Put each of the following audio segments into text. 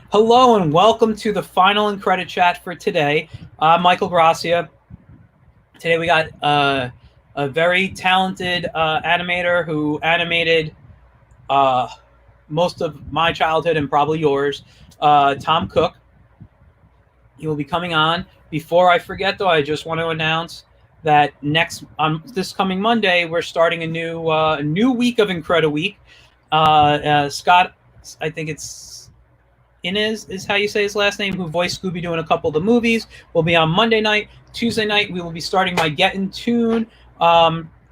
Hello and welcome to the final IncrediChat for today. I'm Michael Gracia. Today we got a very talented animator who animated most of my childhood and probably yours, Tom Cook. He will be coming on. Before I forget, though, I just want to announce that this coming Monday, we're starting a new week of Incrediweek. Scott, I think it's Inez is how you say his last name, who voiced Scooby-Doo in a couple of the movies, will be on Monday night. Tuesday night, we will be starting my Get in Tune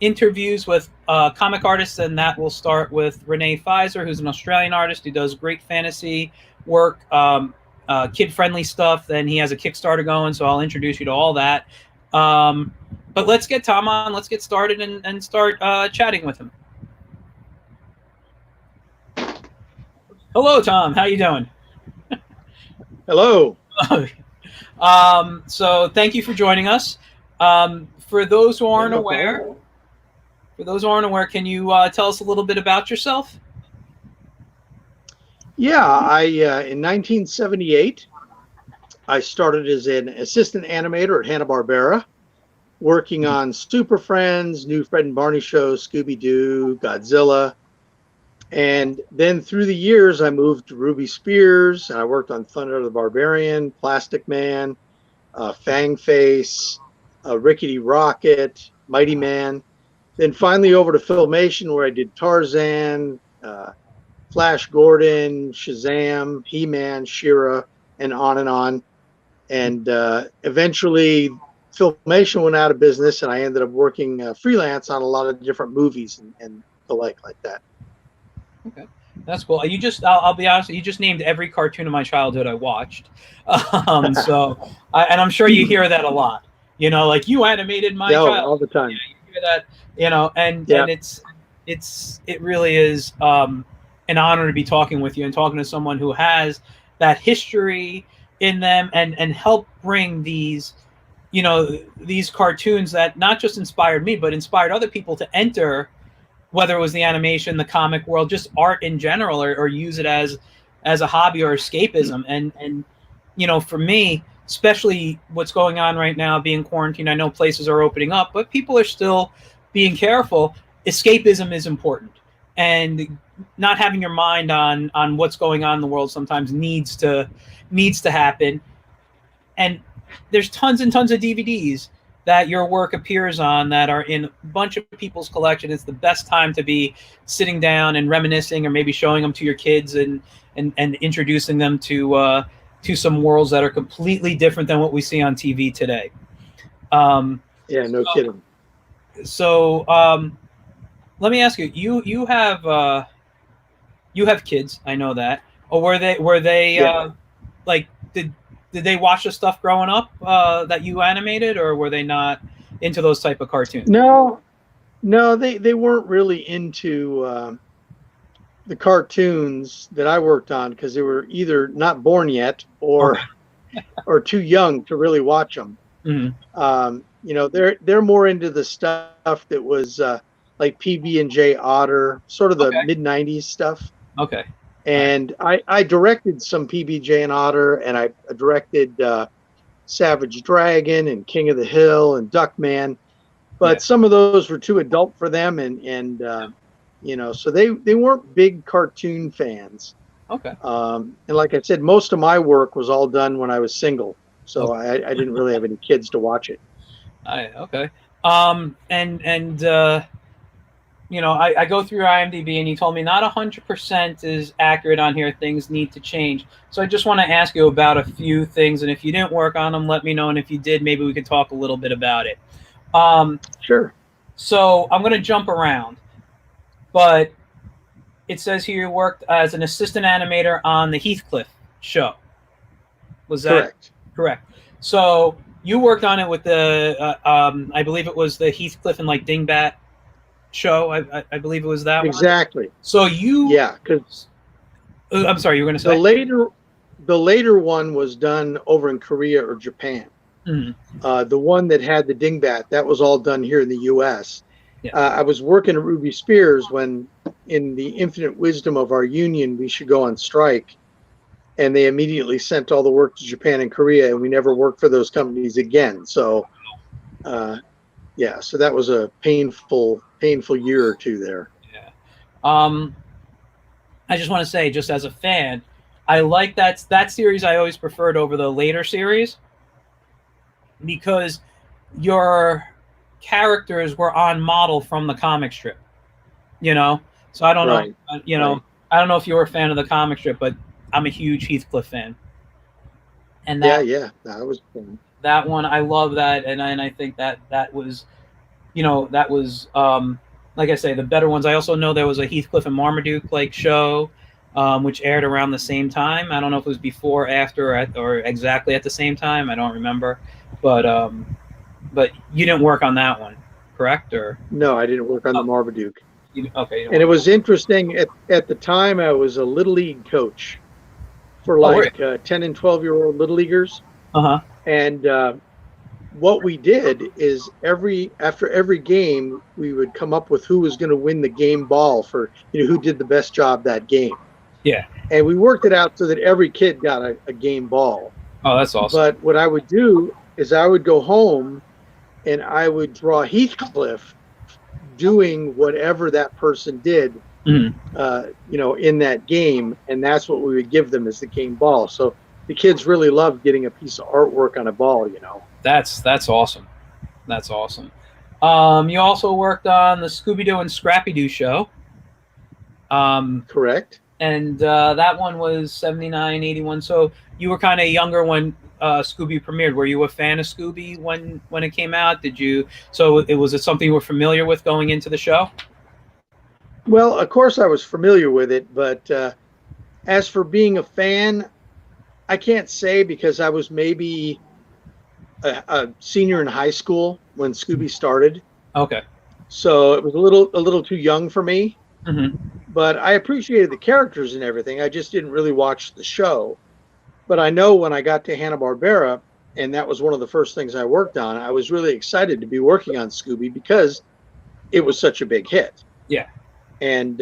interviews with comic artists, and that will start with Renee Pfizer, who's an Australian artist who does great fantasy work, kid-friendly stuff. Then he has a Kickstarter going, so I'll introduce you to all that. But let's get Tom on. Let's get started and start chatting with him. Hello, Tom. How you doing? Hello. So thank you for joining us. For those who aren't aware, can you tell us a little bit about yourself? Yeah, in 1978, I started as an assistant animator at Hanna-Barbera, working on Super Friends, New Fred and Barney shows, Scooby-Doo, Godzilla. And then through the years, I moved to Ruby Spears, and I worked on Thundarr the Barbarian, Plastic Man, Fang Face, Rickety Rocket, Mighty Man. Then finally over to Filmation, where I did Tarzan, Flash Gordon, Shazam, He-Man, She-Ra, and on and on. And eventually Filmation went out of business, and I ended up working freelance on a lot of different movies and the like that. Okay, that's cool. I'll be honest, you just named every cartoon of my childhood I watched. And I'm sure you hear that a lot. You know, like, you animated my child all the time. Yeah, you hear that. You know, and it really is an honor to be talking with you and talking to someone who has that history in them and help bring these cartoons that not just inspired me but inspired other people to enter, whether it was the animation, the comic world, just art in general, or use it as a hobby or escapism. And for me, especially what's going on right now, being quarantined, I know places are opening up, but people are still being careful. Escapism is important, and not having your mind on what's going on in the world sometimes needs to happen. And there's tons and tons of DVDs that your work appears on that are in a bunch of people's collection. It's the best time to be sitting down and reminiscing, or maybe showing them to your kids and introducing them to some worlds that are completely different than what we see on TV today. Kidding. So let me ask you, you have kids, I know that. Or were they like, did they watch the stuff growing up that you animated, or were they not into those type of cartoons? No, they weren't really into the cartoons that I worked on, because they were either not born yet or or too young to really watch them. Mm-hmm. They're more into the stuff that was like PB&J Otter, sort of the mid-90s stuff. Okay. And I directed some PB&J and Otter, and I directed Savage Dragon and King of the Hill and Duckman, but some of those were too adult for them, and so they weren't big cartoon fans. Okay. And like I said, most of my work was all done when I was single, so I didn't really have any kids to watch it. Okay. I go through your IMDb, and you told me not 100% is accurate on here. Things need to change. So I just want to ask you about a few things, and if you didn't work on them, let me know. And if you did, maybe we could talk a little bit about it. Sure. So I'm going to jump around, but it says here you worked as an assistant animator on the Heathcliff show. Was that correct? So you worked on it with the, I believe it was the Heathcliff and like Dingbat show. I believe it was that one. Exactly. So because I'm sorry, you were going to say the later one was done over in Korea or Japan. Mm-hmm. The one that had the Dingbat, that was all done here in the U.S. Yeah. I was working at Ruby Spears when, in the infinite wisdom of our union, we should go on strike. and they immediately sent all the work to Japan and Korea, and we never worked for those companies again. So, yeah, so that was a painful year or two there. Yeah. I just want to say, just as a fan, I like that series. I always preferred over the later series because your characters were on model from the comic strip. So I don't know. Right. Right. I don't know if you were a fan of the comic strip, but I'm a huge Heathcliff fan. And yeah, that was fun. That one, I love that, and I think that was, that was like I say, the better ones. I also know there was a Heathcliff and Marmaduke show, which aired around the same time. I don't know if it was before, after, or exactly at the same time. I don't remember, but you didn't work on that one, correct? Or no, I didn't work on the Marmaduke. Okay. And it was interesting at the time. I was a little league coach for 10 and 12-year-old little leaguers. And what we did is after every game, we would come up with who was going to win the game ball for, who did the best job that game. Yeah. And we worked it out so that every kid got a game ball. Oh, that's awesome. But what I would do is I would go home and I would draw Heathcliff doing whatever that person did, in that game. And that's what we would give them as the game ball. So the kids really loved getting a piece of artwork on a ball, That's awesome. That's awesome. You also worked on the Scooby-Doo and Scrappy-Doo show. Correct. And that one was 79, 81. So you were kind of younger when Scooby premiered. Were you a fan of Scooby when it came out? So was it something you were familiar with going into the show? Well, of course I was familiar with it, but as for being a fan, I can't say, because I was maybe a senior in high school when Scooby started. Okay. So it was a little too young for me. Mm-hmm. But I appreciated the characters and everything. I just didn't really watch the show. But I know when I got to Hanna-Barbera, and that was one of the first things I worked on, I was really excited to be working on Scooby because it was such a big hit. Yeah. And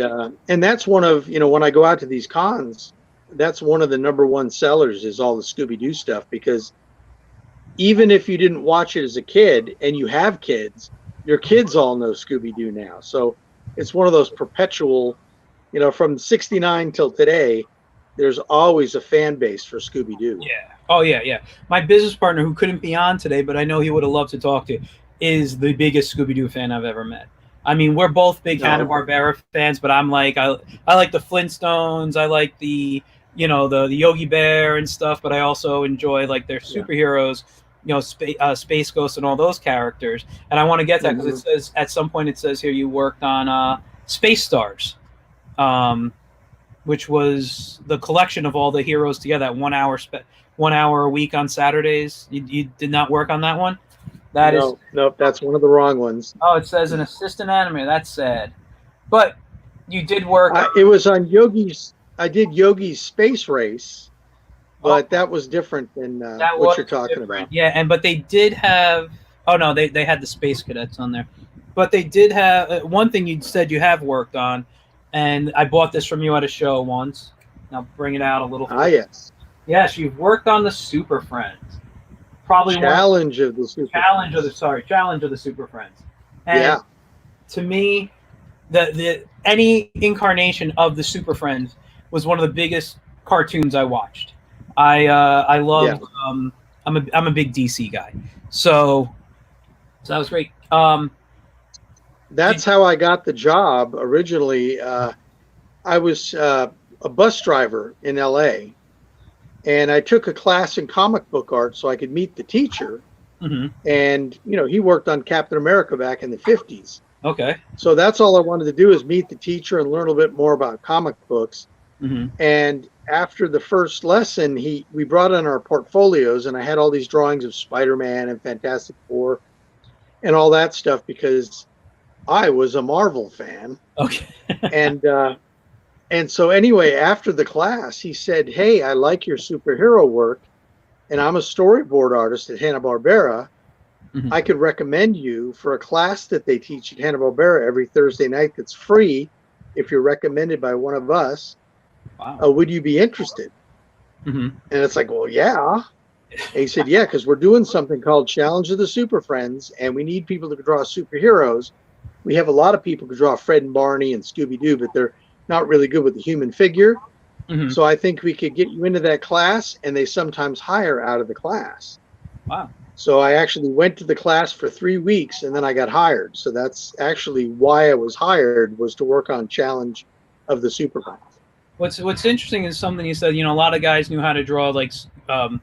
that's one of, when I go out to these cons, that's one of the number one sellers is all the Scooby-Doo stuff, because even if you didn't watch it as a kid and you have kids, your kids all know Scooby-Doo now. So it's one of those perpetual, from 69 till today, there's always a fan base for Scooby-Doo. Yeah. Oh, yeah. My business partner, who couldn't be on today, but I know he would have loved to talk to, is the biggest Scooby-Doo fan I've ever met. I mean, we're both big Hanna-Barbera fans, but I'm like, I like the Flintstones. I like the Yogi Bear and stuff, but I also enjoy their superheroes, Space Ghost and all those characters. And I want to get that because it says at some point, it says here you worked on Space Stars, which was the collection of all the heroes together at 1 hour 1 hour a week on Saturdays. You did not work on that one? Nope, that's one of the wrong ones. Oh, it says an assistant animator. That's sad. But you did work. It was on Yogi's. I did Yogi's Space Race, but that was different than what you're talking about. Yeah, but they did have. Oh no, they had the Space Cadets on there, but they did have one thing you said you have worked on, and I bought this from you at a show once. I'll bring it out a little. Yes. Yes, you've worked on the Super Friends. Probably Challenge of the Super Friends. And to me, the any incarnation of the Super Friends was one of the biggest cartoons I watched. I love. Yeah. I'm a big DC guy, so that was great. That's how I got the job originally. I was a bus driver in LA. And I took a class in comic book art so I could meet the teacher. Mm-hmm. And, he worked on Captain America back in the 50s. Okay. So that's all I wanted to do is meet the teacher and learn a little bit more about comic books. Mm-hmm. And after the first lesson, we brought in our portfolios, and I had all these drawings of Spider-Man and Fantastic Four and all that stuff because I was a Marvel fan. Okay. And so anyway, after the class, he said, "Hey, I like your superhero work, and I'm a storyboard artist at Hanna-Barbera. Mm-hmm. I could recommend you for a class that they teach at Hanna-Barbera every Thursday night that's free if you're recommended by one of us. Wow. Would you be interested?" Mm-hmm. And it's like, well, yeah. And he said, yeah, because we're doing something called Challenge of the Super Friends, and we need people to draw superheroes. We have a lot of people who draw Fred and Barney and Scooby-Doo, but they're not really good with the human figure. Mm-hmm. So I think we could get you into that class, and they sometimes hire out of the class. Wow. So I actually went to the class for 3 weeks, and then I got hired. So that's actually why I was hired, was to work on Challenge of the Super Friends. What's interesting is something you said. A lot of guys knew how to draw, like, Fred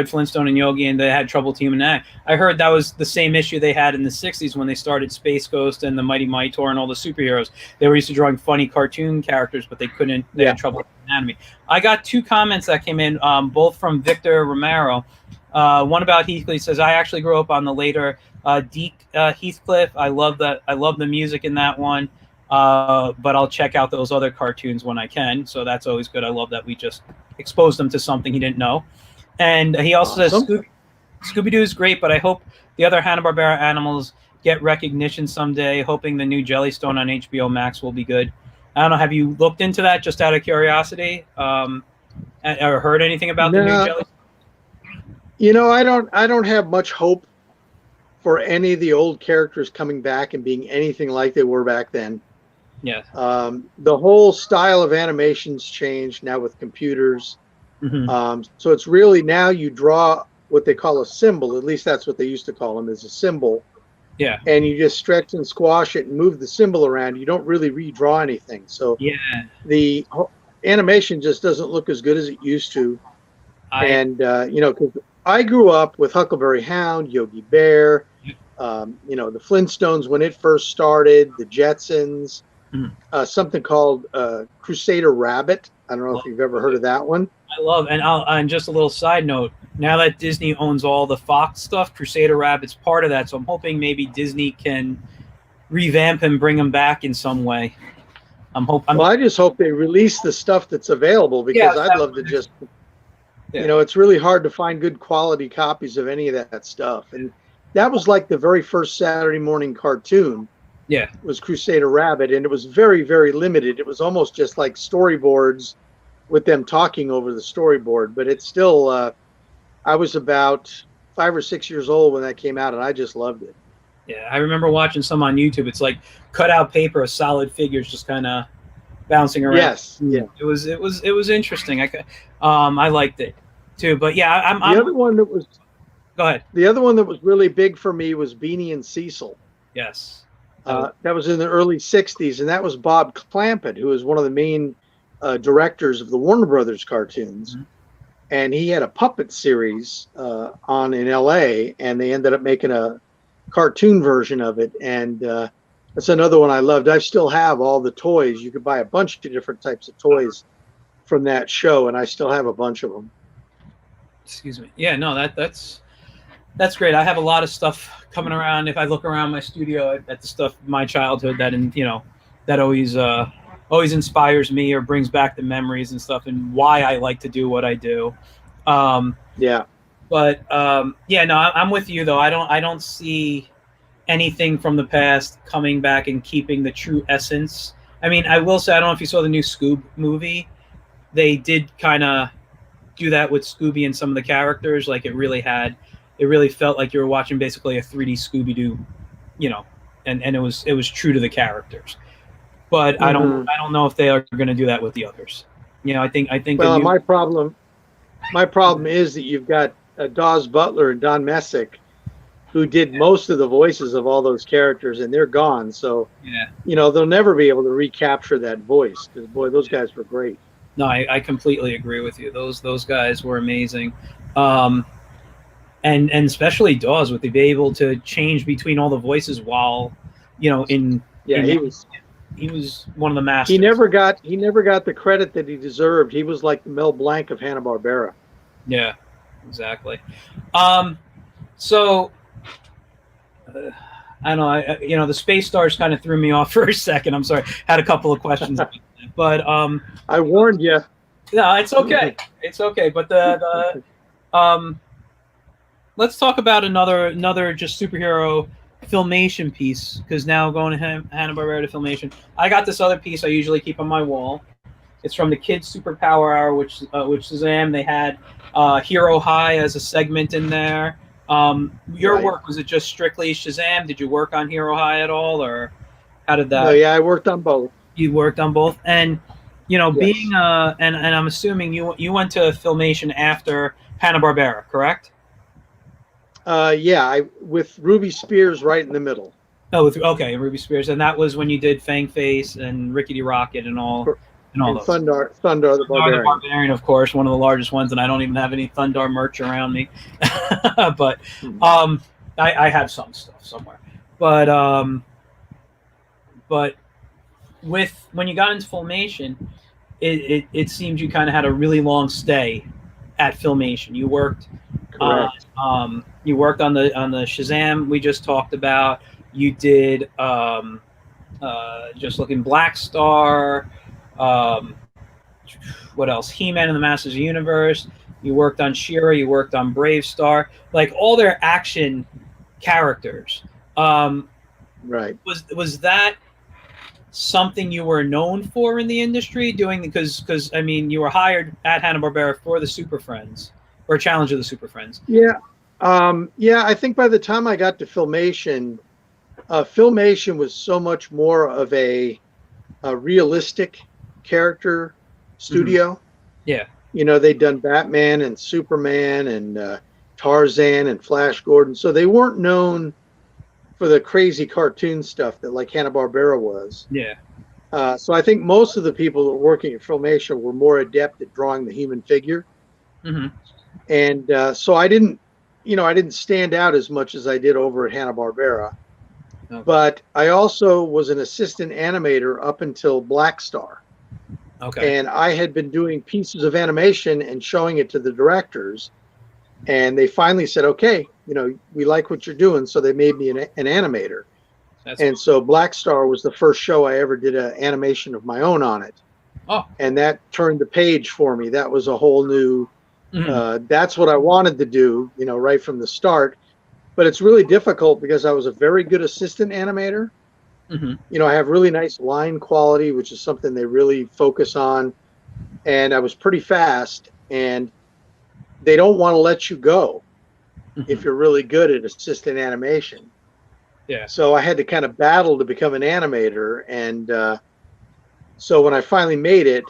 Flintstone and Yogi, and they had trouble teaming that. I heard that was the same issue they had in the '60s when they started Space Ghost and the Mighty Mightor and all the superheroes. They were used to drawing funny cartoon characters, but they couldn't. They had trouble with anatomy. I got 2 comments that came in, both from Victor Romero. One about Heathcliff. He says, "I actually grew up on the later Deke Heathcliff. I love that. I love the music in that one." But I'll check out those other cartoons when I can. So that's always good. I love that we just exposed him to something he didn't know. And he also says Scooby-Doo is great, but I hope the other Hanna-Barbera animals get recognition someday, hoping the new Jellystone on HBO Max will be good. I don't know. Have you looked into that just out of curiosity? Or heard anything about the new Jellystone? I don't have much hope for any of the old characters coming back and being anything like they were back then. Yeah. The whole style of animation's changed now with computers. Mm-hmm. So it's really now you draw what they call a symbol. At least that's what they used to call them, is a symbol. Yeah. And you just stretch and squash it and move the symbol around. You don't really redraw anything. So the animation just doesn't look as good as it used to. Because I grew up with Huckleberry Hound, Yogi Bear, the Flintstones when it first started, the Jetsons, something called Crusader Rabbit. I don't know if you've ever heard of that one. I love, and just a little side note, now that Disney owns all the Fox stuff, Crusader Rabbit's part of that, so I'm hoping maybe Disney can revamp and bring him back in some way. I just hope they release the stuff that's available, because I'd love to just, it's really hard to find good quality copies of any of that stuff. And that was like the very first Saturday morning cartoon. Yeah. Was Crusader Rabbit, and it was very, very limited. It was almost just like storyboards with them talking over the storyboard, but it's still, I was about 5 or 6 years old when that came out, and I just loved it. Yeah, I remember watching some on YouTube. It's like cut out paper of solid figures just kind of bouncing around. Yes, yeah. It was interesting. I liked it too. But yeah, the other one that was. Go ahead. The other one that was really big for me was Beanie and Cecil. Yes. That was in the early '60s, and that was Bob Clampett, who was one of the main directors of the Warner Brothers cartoons. Mm-hmm. And he had a puppet series on in LA, and they ended up making a cartoon version of it. And that's another one I loved. I still have all the toys. You could buy a bunch of different types of toys from that show, and I still have a bunch of them. Excuse me. Yeah, no, that's great. I have a lot of stuff coming around. If I look around my studio at the stuff of my childhood that always inspires me or brings back the memories and stuff, and why I like to do what I do. I'm with you though. I don't see anything from the past coming back and keeping the true essence. I mean, I will say, I don't know if you saw the new Scoob movie. They did kind of do that with Scooby and some of the characters. Like it really felt like you were watching basically a 3D Scooby-Doo, and it was true to the characters. But I don't know if they are going to do that with the others. I think. Well, my problem is that you've got Dawes Butler and Don Messick, who did most of the voices of all those characters, and they're gone. So they'll never be able to recapture that voice, because boy, those guys were great. No, I completely agree with you. Those guys were amazing. And especially Dawes, would they be able to change between all the voices while, he was one of the masters. He never got the credit that he deserved. He was like the Mel Blanc of Hanna-Barbera. Yeah, exactly. So I don't know. The Space Stars kind of threw me off for a second. I'm sorry. Had a couple of questions, but I warned you. No, it's okay. It's okay. But the let's talk about another just superhero Filmation piece, because now going to Hanna-Barbera to Filmation, I got this other piece I usually keep on my wall. It's from the Kids Superpower Hour, which Shazam. They had Hero High as a segment in there. Your Right. work, was it just strictly Shazam? Did you work on Hero High at all, or how did No, that? yeah, I worked on both. You worked on both, and being Yes. and I'm assuming you went to Filmation after Hanna-Barbera, correct? Yeah, I with Ruby Spears right in the middle. Oh, okay, Ruby Spears, and that was when you did Fang Face and Rickety Rocket and all And those. Thundarr the Thundarr the Barbarian. Barbarian, of course, one of the largest ones, and I don't even have any Thundarr merch around me, but Hmm. I have some stuff somewhere. But with when you got into Filmation, it seems you kind of had a really long stay at Filmation. Correct. You worked on the Shazam we just talked about. You did just looking Black Star. Um, what else? He-Man and the Masters of the Universe. You worked on She-Ra. You worked on Brave Star. Like all their action characters. Right. Was that something you were known for in the industry doing? Because I mean, you were hired at Hanna-Barbera for the Super Friends or Challenge of the Super Friends. Yeah. Yeah, I think by the time I got to Filmation, Filmation was so much more of a realistic character studio. Yeah. They'd done Batman and Superman and Tarzan and Flash Gordon. So they weren't known for the crazy cartoon stuff that like Hanna-Barbera was. Yeah. So I think most of the people that were working at Filmation were more adept at drawing the human figure. Mm-hmm. And so I didn't stand out as much as I did over at Hanna-Barbera. Okay. But I also was an assistant animator up until Black Star. Okay. And I had been doing pieces of animation and showing it to the directors. And they finally said, okay, we like what you're doing. So they made me an animator. So Black Star was the first show I ever did an animation of my own on it. Oh. And that turned the page for me. That was a whole new, that's what I wanted to do, right from the start. But it's really difficult because I was a very good assistant animator. Mm-hmm. I have really nice line quality, which is something they really focus on. And I was pretty fast, and they don't want to let you go if you're really good at assistant animation. Yeah. So I had to kind of battle to become an animator. And so when I finally made it,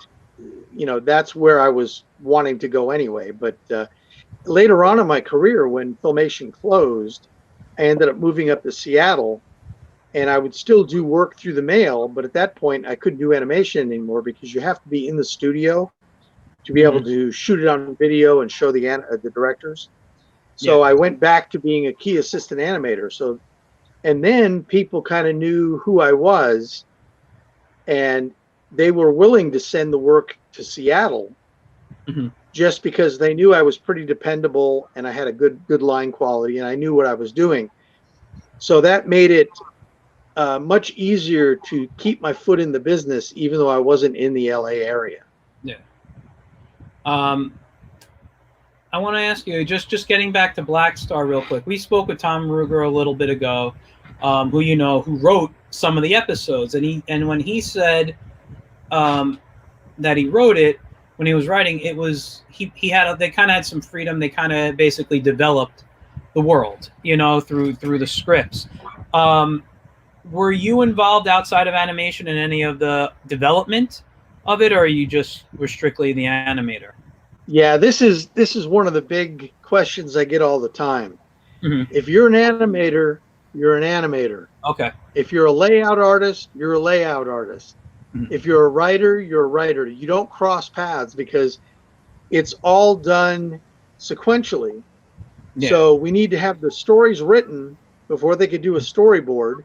that's where I was wanting to go anyway. But later on in my career, when Filmation closed, I ended up moving up to Seattle, and I would still do work through the mail. But at that point, I couldn't do animation anymore because you have to be in the studio to be able to shoot it on video and show the directors. So I went back to being a key assistant animator. And then people kind of knew who I was, and they were willing to send the work to Seattle just because they knew I was pretty dependable and I had a good line quality and I knew what I was doing. So that made it much easier to keep my foot in the business, even though I wasn't in the LA area. Yeah. I want to ask you, just getting back to Black Star real quick. We spoke with Tom Ruger a little bit ago, who wrote some of the episodes, and when he said that he wrote it, when he was writing, it was they kind of had some freedom. They kind of basically developed the world, through the scripts. Were you involved outside of animation in any of the development of it, or you just were strictly the animator? Yeah, this is one of the big questions I get all the time. Mm-hmm. If you're an animator, you're an animator. Okay. If you're a layout artist, you're a layout artist. Mm-hmm. If you're a writer, you're a writer. You don't cross paths because it's all done sequentially. Yeah. So we need to have the stories written before they could do a storyboard.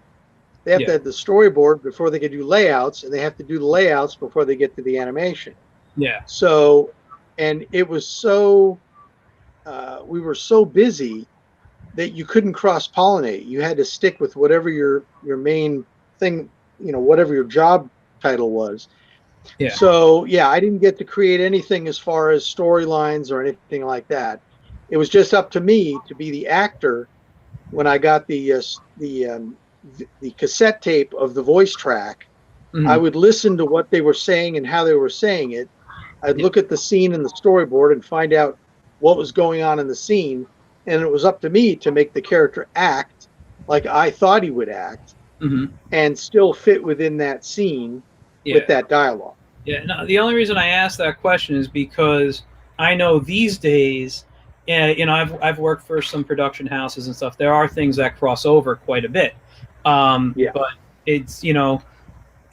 They have to have the storyboard before they could do layouts, and they have to do the layouts before they get to the animation. Yeah. So, and it was so, we were so busy that you couldn't cross-pollinate. You had to stick with whatever your main thing, whatever your job title was. Yeah. So, yeah, I didn't get to create anything as far as storylines or anything like that. It was just up to me to be the actor when I got the cassette tape of the voice track I would listen to what they were saying and how they were saying it. I'd look at the scene and the storyboard and find out what was going on in the scene. And it was up to me to make the character act like I thought he would act and still fit within that scene with that dialogue. Yeah, no, the only reason I asked that question is because I know these days, you know, I've worked for some production houses and stuff. There are things that cross over quite a bit. But it's, you know,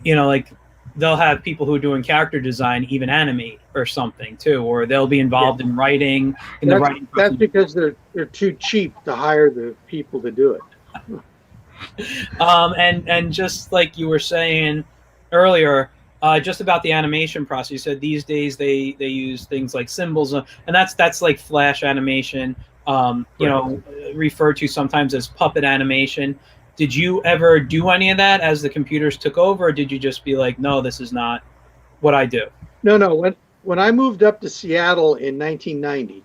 like they'll have people who are doing character design even animate or something too, or they'll be involved in writing. That's because they're too cheap to hire the people to do it. And just like you were saying earlier, just about the animation process, you said these days they use things like symbols, and that's like flash animation, you know, referred to sometimes as puppet animation. Did you ever do any of that as the computers took over, or did you just be like, no, this is not what I do? No. When I moved up to Seattle in 1990,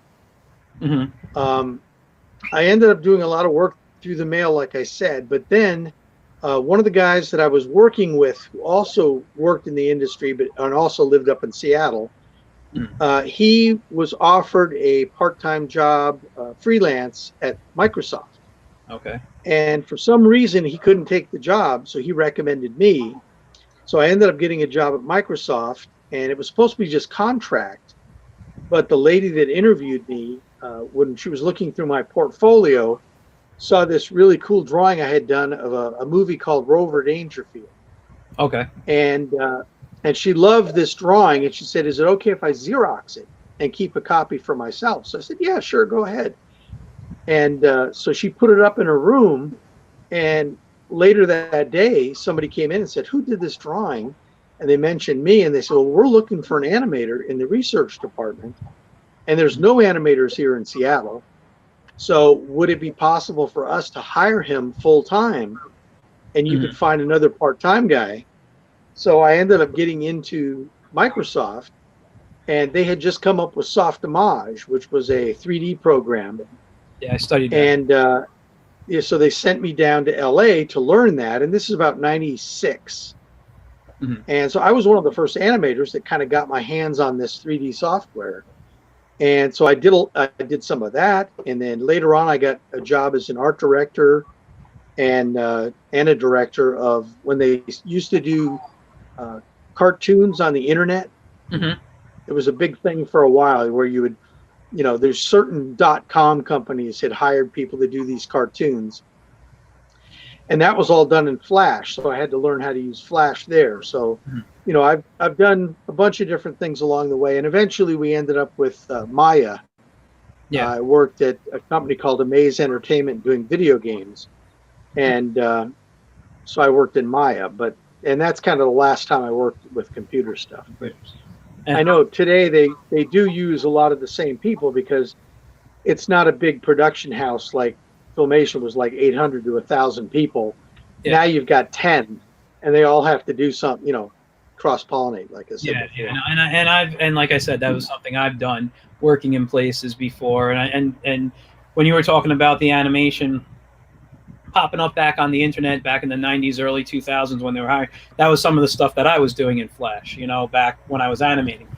I ended up doing a lot of work through the mail, like I said. But then one of the guys that I was working with, who also worked in the industry, and also lived up in Seattle, he was offered a part-time job, freelance at Microsoft. Okay. And for some reason, he couldn't take the job, so he recommended me. So I ended up getting a job at Microsoft, and it was supposed to be just contract. But the lady that interviewed me, when she was looking through my portfolio, saw this really cool drawing I had done of a movie called Rover Dangerfield. Okay. And she loved this drawing, and she said, "Is it okay if I Xerox it and keep a copy for myself?" So I said, "Yeah, sure, go ahead." And so she put it up in her room, and later that day, somebody came in and said, "Who did this drawing?" And they mentioned me, and they said, "Well, we're looking for an animator in the research department, and there's no animators here in Seattle. So would it be possible for us to hire him full time, and you could find another part-time guy?" So I ended up getting into Microsoft, and they had just come up with Softimage, which was a 3D program. Yeah, I studied that. And so they sent me down to LA to learn that, and this is about 96. And so I was one of the first animators that kind of got my hands on this 3D software. And so I did some of that, and then later on I got a job as an art director and a director of when they used to do cartoons on the internet. It was a big thing for a while where you would, you know, there's certain .com companies had hired people to do these cartoons, and that was all done in Flash. So I had to learn how to use Flash there. So, you know, I've done a bunch of different things along the way, and eventually we ended up with Maya. I worked at a company called Amaze Entertainment doing video games, and so I worked in Maya. And that's kind of the last time I worked with computer stuff. I know today they do use a lot of the same people because it's not a big production house like Filmation was, like 800 to 1,000 people. Now you've got 10, and they all have to do something, you know, cross-pollinate, like I said. And like I said, that was something I've done working in places before. And when you were talking about the animation popping up back on the internet back in the 90s, early 2000s when they were hiring, that was some of the stuff that I was doing in Flash, you know, back when I was animating.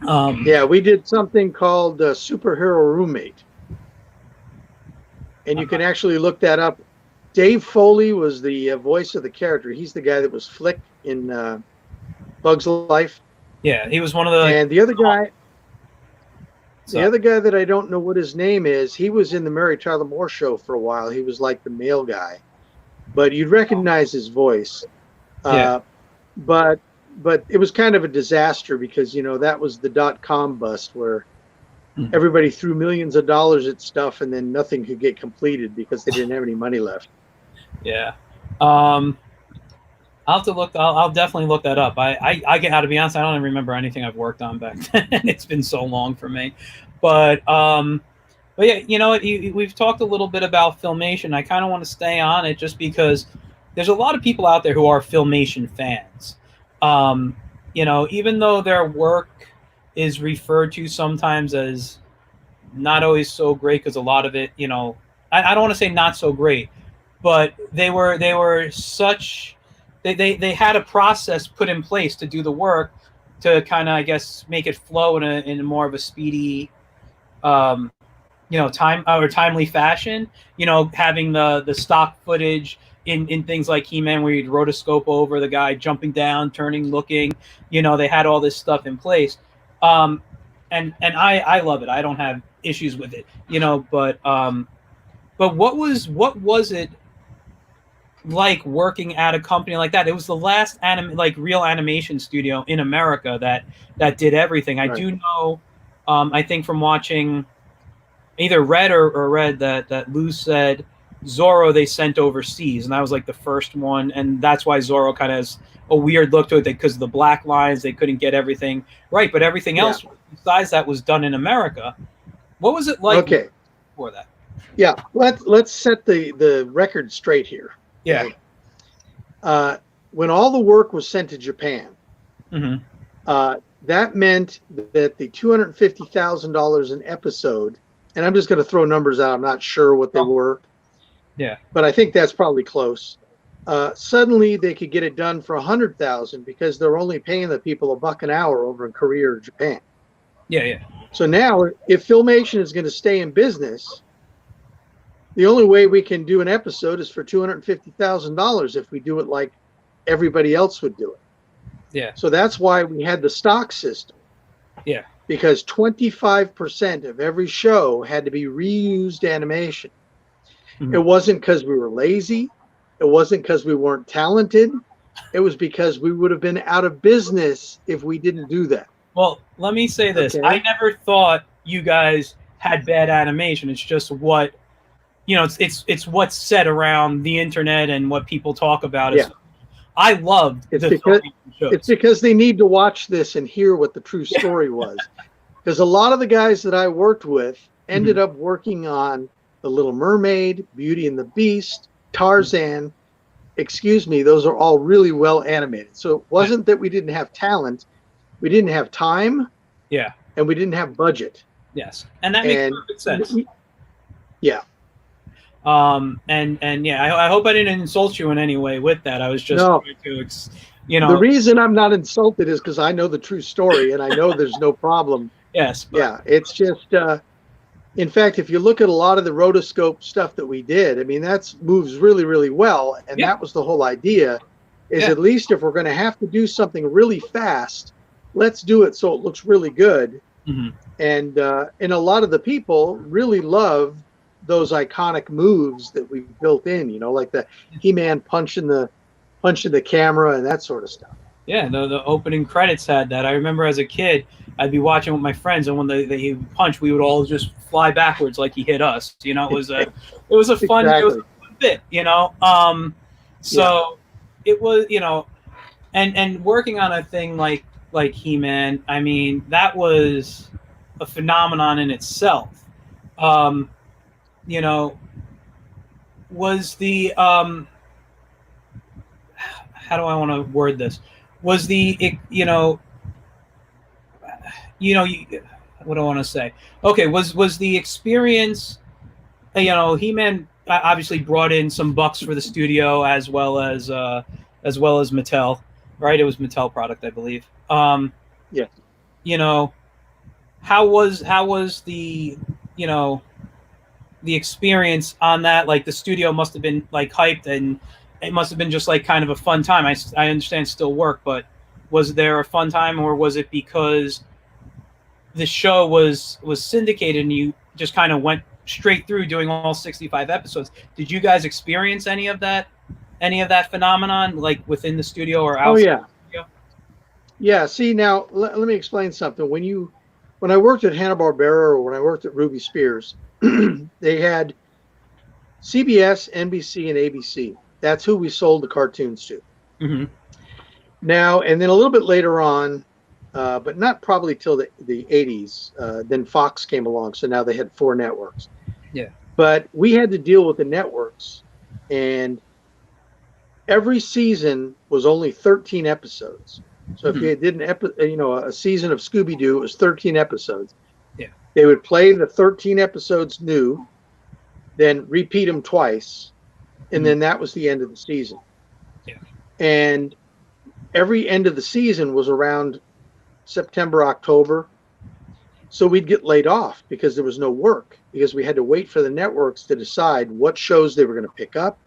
We did something called Superhero Roommate, and you can actually look that up. Dave Foley was the voice of the character. He's the guy that was Flick in Bug's Life. Yeah, he was one of the... And the other guy... The other guy that I don't know what his name is, he was in the Mary Tyler Moore Show for a while. He was like the male guy, but you'd recognize his voice. But it was kind of a disaster because, you know, that was the .com bust where everybody threw millions of dollars at stuff and then nothing could get completed because they didn't have any money left. Yeah. I'll have to look. I'll definitely look that up. I get, to be honest, I don't even remember anything I've worked on back then. It's been so long for me. But yeah, you know, we've talked a little bit about Filmation. I kind of want to stay on it just because there's a lot of people out there who are Filmation fans. You know, even though their work is referred to sometimes as not always so great, because a lot of it, you know, I don't want to say not so great, but they were such they had a process put in place to do the work to kind of, I guess, make it flow in a more of a speedy, timely fashion. Having the stock footage in things like He-Man, where you'd rotoscope over the guy jumping down, turning, looking. They had all this stuff in place, and I love it. I don't have issues with it. But what was it like working at a company like that? It was the last real animation studio in America that did everything. I do know, I think from watching either read that Lou said Zorro they sent overseas, and that was like the first one, and that's why Zorro kind of has a weird look to it, because of the black lines. They couldn't get everything right, but everything else besides that was done in America. What was it like before that? Yeah, let's set the record straight here. Yeah. Okay? When all the work was sent to Japan, that meant that the $250,000 an episode, and I'm just going to throw numbers out, I'm not sure what they were. Yeah. But I think that's probably close. Suddenly they could get it done for $100,000 because they're only paying the people $1 an hour over in Korea or Japan. Yeah. So now, if Filmation is going to stay in business, the only way we can do an episode is for $250,000 if we do it like everybody else would do it. Yeah. So that's why we had the stock system. Yeah. Because 25% of every show had to be reused animation. It wasn't because we were lazy. It wasn't because we weren't talented. It was because we would have been out of business if we didn't do that. Well, let me say this. Okay. I never thought you guys had bad animation. It's just what, it's what's said around the internet and what people talk about. Yeah. I loved it's because they need to watch this and hear what the true story was. Because a lot of the guys that I worked with ended up working on The Little Mermaid, Beauty and the Beast, Tarzan. Excuse me, those are all really well animated. So it wasn't that we didn't have talent. We didn't have time. Yeah. And we didn't have budget. Yes. And that makes perfect sense. Yeah. I hope I didn't insult you in any way with that. I was just trying to, The reason I'm not insulted is because I know the true story and I know there's no problem. Yes. Yeah. It's just, in fact, if you look at a lot of the rotoscope stuff that we did, I mean, that moves really, really well. And that was the whole idea, is at least if we're going to have to do something really fast, let's do it so it looks really good. And a lot of the people really love those iconic moves that we built in, like the He-Man punching the camera and that sort of stuff. Yeah, the opening credits had that. I remember as a kid, I'd be watching with my friends, and when they punch, we would all just fly backwards like he hit us. It was a fun, it was a fun bit. So it was, and working on a thing like He-Man, I mean, that was a phenomenon in itself. Was the how do I want to word this? Was the what do I want to say? Okay, was the experience, He-Man obviously brought in some bucks for the studio as well as Mattel, right? It was Mattel product, I believe. Yeah. How was the the experience on that? Like, the studio must have been like hyped, and it must have been just like kind of a fun time. I understand still work, but was there a fun time, or was it because the show was syndicated and you just kind of went straight through doing all 65 episodes? Did you guys experience any of that phenomenon, like within the studio or outside? Oh yeah. The studio? Yeah. See, now let me explain something. When I worked at Hanna-Barbera or when I worked at Ruby Spears, they had CBS, NBC, and ABC. That's who we sold the cartoons to. Now, and then a little bit later on, but not probably till the 80s, then Fox came along. So now they had 4 networks. Yeah. But we had to deal with the networks, and every season was only 13 episodes. So if you did a season of Scooby-Doo, it was 13 episodes. Yeah. They would play the 13 episodes new, then repeat them twice, and then that was the end of the season. Yeah. And every end of the season was around September, October. So we'd get laid off because there was no work, because we had to wait for the networks to decide what shows they were going to pick up,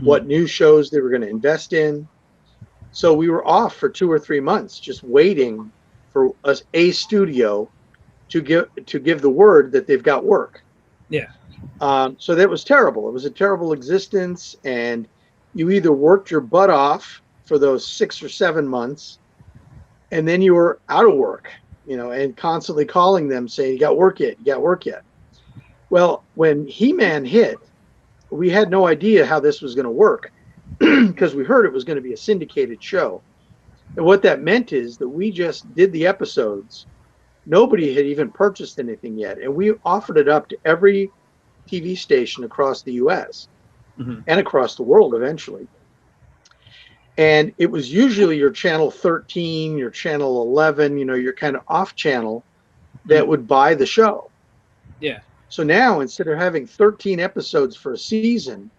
what new shows they were going to invest in. So we were off for 2 or 3 months just waiting for a studio to give the word that they've got work. Yeah. So that was terrible. It was a terrible existence, and you either worked your butt off for those 6 or 7 months, and then you were out of work, and constantly calling them saying, "You got work yet? You got work yet?" Well, when He-Man hit, we had no idea how this was going to work because we heard it was going to be a syndicated show. And what that meant is that we just did the episodes. Nobody had even purchased anything yet. And we offered it up to every TV station across the US and across the world eventually. And it was usually your channel 13, your channel 11, your kind of off channel that would buy the show. Yeah. So now, instead of having 13 episodes for a season,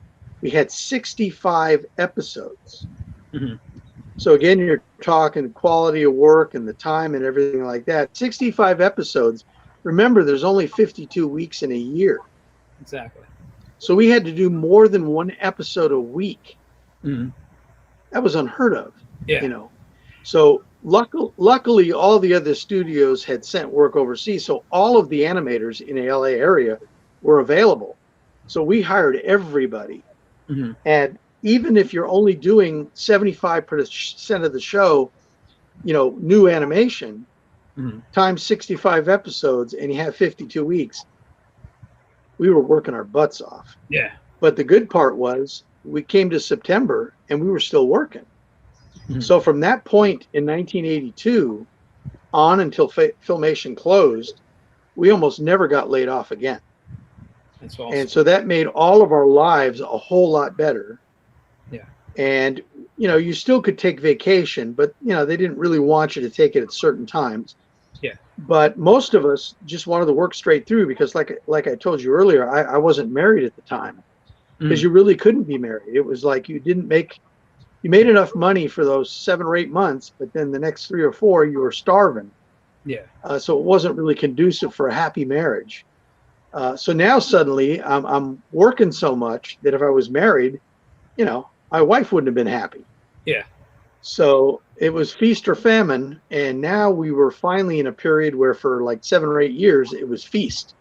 we had 65 episodes. So again, you're talking quality of work and the time and everything like that. 65 episodes. Remember, there's only 52 weeks in a year. Exactly. So we had to do more than one episode a week. That was unheard of. Yeah. So luckily, all the other studios had sent work overseas. So all of the animators in the LA area were available. So we hired everybody. And even if you're only doing 75% of the show, new animation, times 65 episodes, and you have 52 weeks, we were working our butts off. Yeah. But the good part was we came to September and we were still working. So from that point in 1982 on until Filmation closed, we almost never got laid off again. That's awesome. And so that made all of our lives a whole lot better. Yeah. And, you still could take vacation, but, they didn't really want you to take it at certain times. Yeah. But most of us just wanted to work straight through because like I told you earlier, I wasn't married at the time because you really couldn't be married. It was like you made enough money for those 7 or 8 months, but then the next 3 or 4, you were starving. Yeah. So it wasn't really conducive for a happy marriage. So now suddenly I'm working so much that if I was married, my wife wouldn't have been happy. Yeah. So it was feast or famine. And now we were finally in a period where for like 7 or 8 years, it was feast.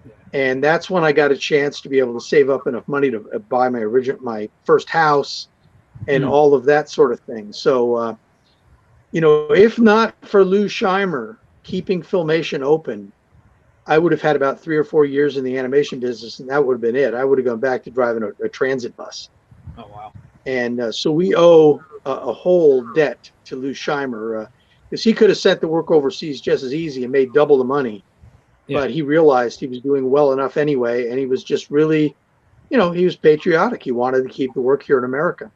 Yeah. And that's when I got a chance to be able to save up enough money to buy my first house and all of that sort of thing. So, if not for Lou Scheimer keeping Filmation open, I would have had about 3 or 4 years in the animation business, and that would have been it. I would have gone back to driving a transit bus. Oh, wow. And so we owe a whole debt to Lou Scheimer because he could have sent the work overseas just as easy and made double the money. Yeah. But he realized he was doing well enough anyway, and he was just really, he was patriotic. He wanted to keep the work here in America.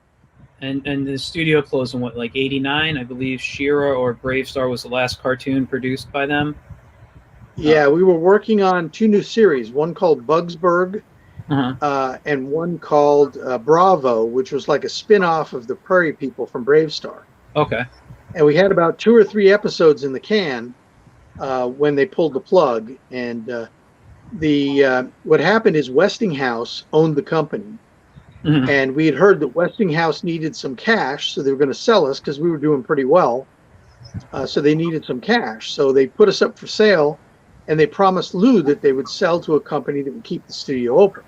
And the studio closed in what, like 89? I believe She-Ra or Brave Star was the last cartoon produced by them. Yeah, we were working on 2 new series, one called Bugsburg and one called Bravo, which was like a spin-off of the Prairie People from Brave Star. Okay. And we had about 2 or 3 episodes in the can when they pulled the plug. And what happened is Westinghouse owned the company. And we had heard that Westinghouse needed some cash, so they were going to sell us because we were doing pretty well. So they needed some cash. So they put us up for sale, and they promised Lou that they would sell to a company that would keep the studio open.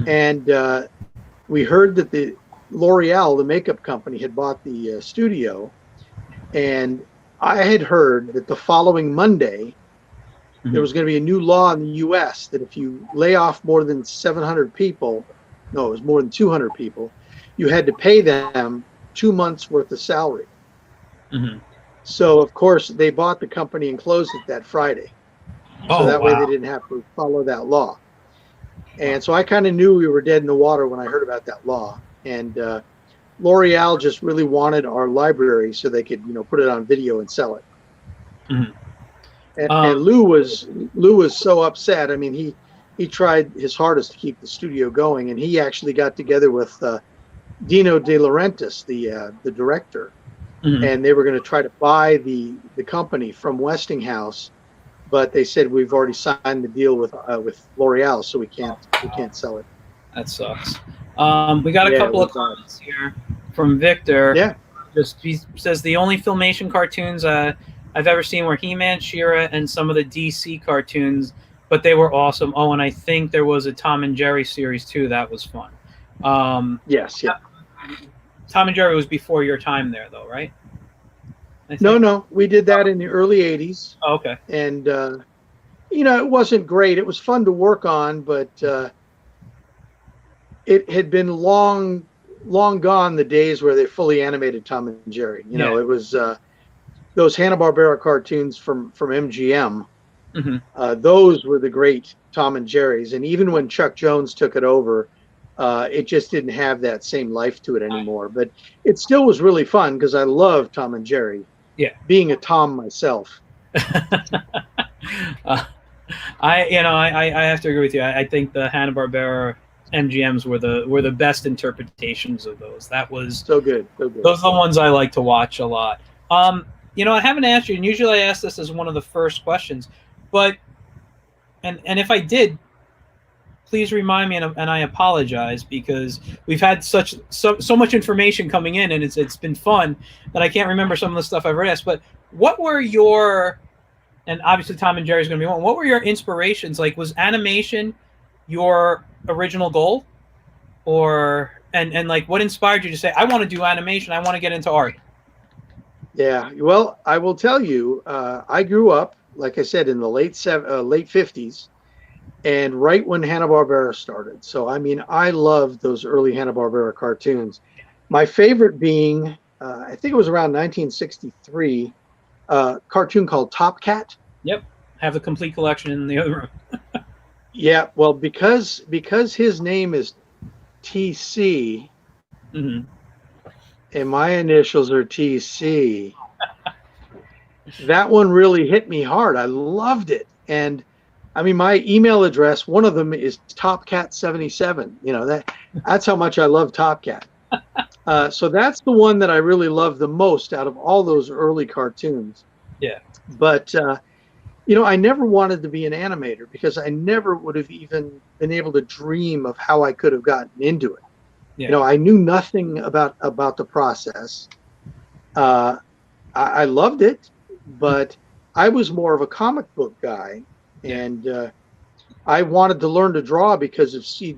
And we heard that the L'Oreal, the makeup company, had bought the studio. And I had heard that the following Monday, there was going to be a new law in the U.S. that if you lay off more than 700 people, no, it was more than 200 people, you had to pay them 2 months worth of salary. So, of course, they bought the company and closed it that Friday. So that way they didn't have to follow that law. And so I kind of knew we were dead in the water when I heard about that law. And L'Oreal just really wanted our library so they could, put it on video and sell it. And Lou was so upset. I mean, he tried his hardest to keep the studio going, and he actually got together with Dino De Laurentiis, the director, and they were going to try to buy the company from Westinghouse, but they said we've already signed the deal with L'Oreal, so we can't sell it. That sucks. We got a couple of comments here from Victor. Yeah. He says the only Filmation cartoons I've ever seen were He-Man, She-Ra, and some of the DC cartoons, but they were awesome. Oh, and I think there was a Tom and Jerry series too. That was fun. Yes, yeah. Tom and Jerry was before your time there, though, right? No, we did that in the early '80s. Oh, okay. And it wasn't great. It was fun to work on, but it had been long gone the days where they fully animated Tom and Jerry. It was those Hanna-Barbera cartoons from MGM. Those were the great Tom and Jerry's. And even when Chuck Jones took it over, it just didn't have that same life to it anymore. But it still was really fun because I love Tom and Jerry. Yeah, being a Tom myself. I have to agree with you. I think the Hanna-Barbera MGMs were the best interpretations of those. That was so good. Those are the ones I like to watch a lot. I haven't asked you, and usually I ask this as one of the first questions, but and if I did, please remind me, and I apologize because we've had so much information coming in, and it's been fun that I can't remember some of the stuff I've read. But what were and obviously Tom and Jerry's going to be one. What were your inspirations? Like, was animation your original goal, and like what inspired you to say, I want to do animation, I want to get into art? Yeah, well, I will tell you, I grew up, like I said, in the late 50s. And right when Hanna-Barbera started. So, I loved those early Hanna-Barbera cartoons. My favorite being, I think it was around 1963, a cartoon called Top Cat. Yep. I have the complete collection in the other room. Yeah, well, because his name is TC, and my initials are TC, that one really hit me hard. I loved it. And my email address, one of them is TopCat77. That's how much I love Top Cat. So that's the one that I really love the most out of all those early cartoons. Yeah. But, I never wanted to be an animator because I never would have even been able to dream of how I could have gotten into it. Yeah. I knew nothing about the process. I loved it, but I was more of a comic book guy. And I wanted to learn to draw because of Steve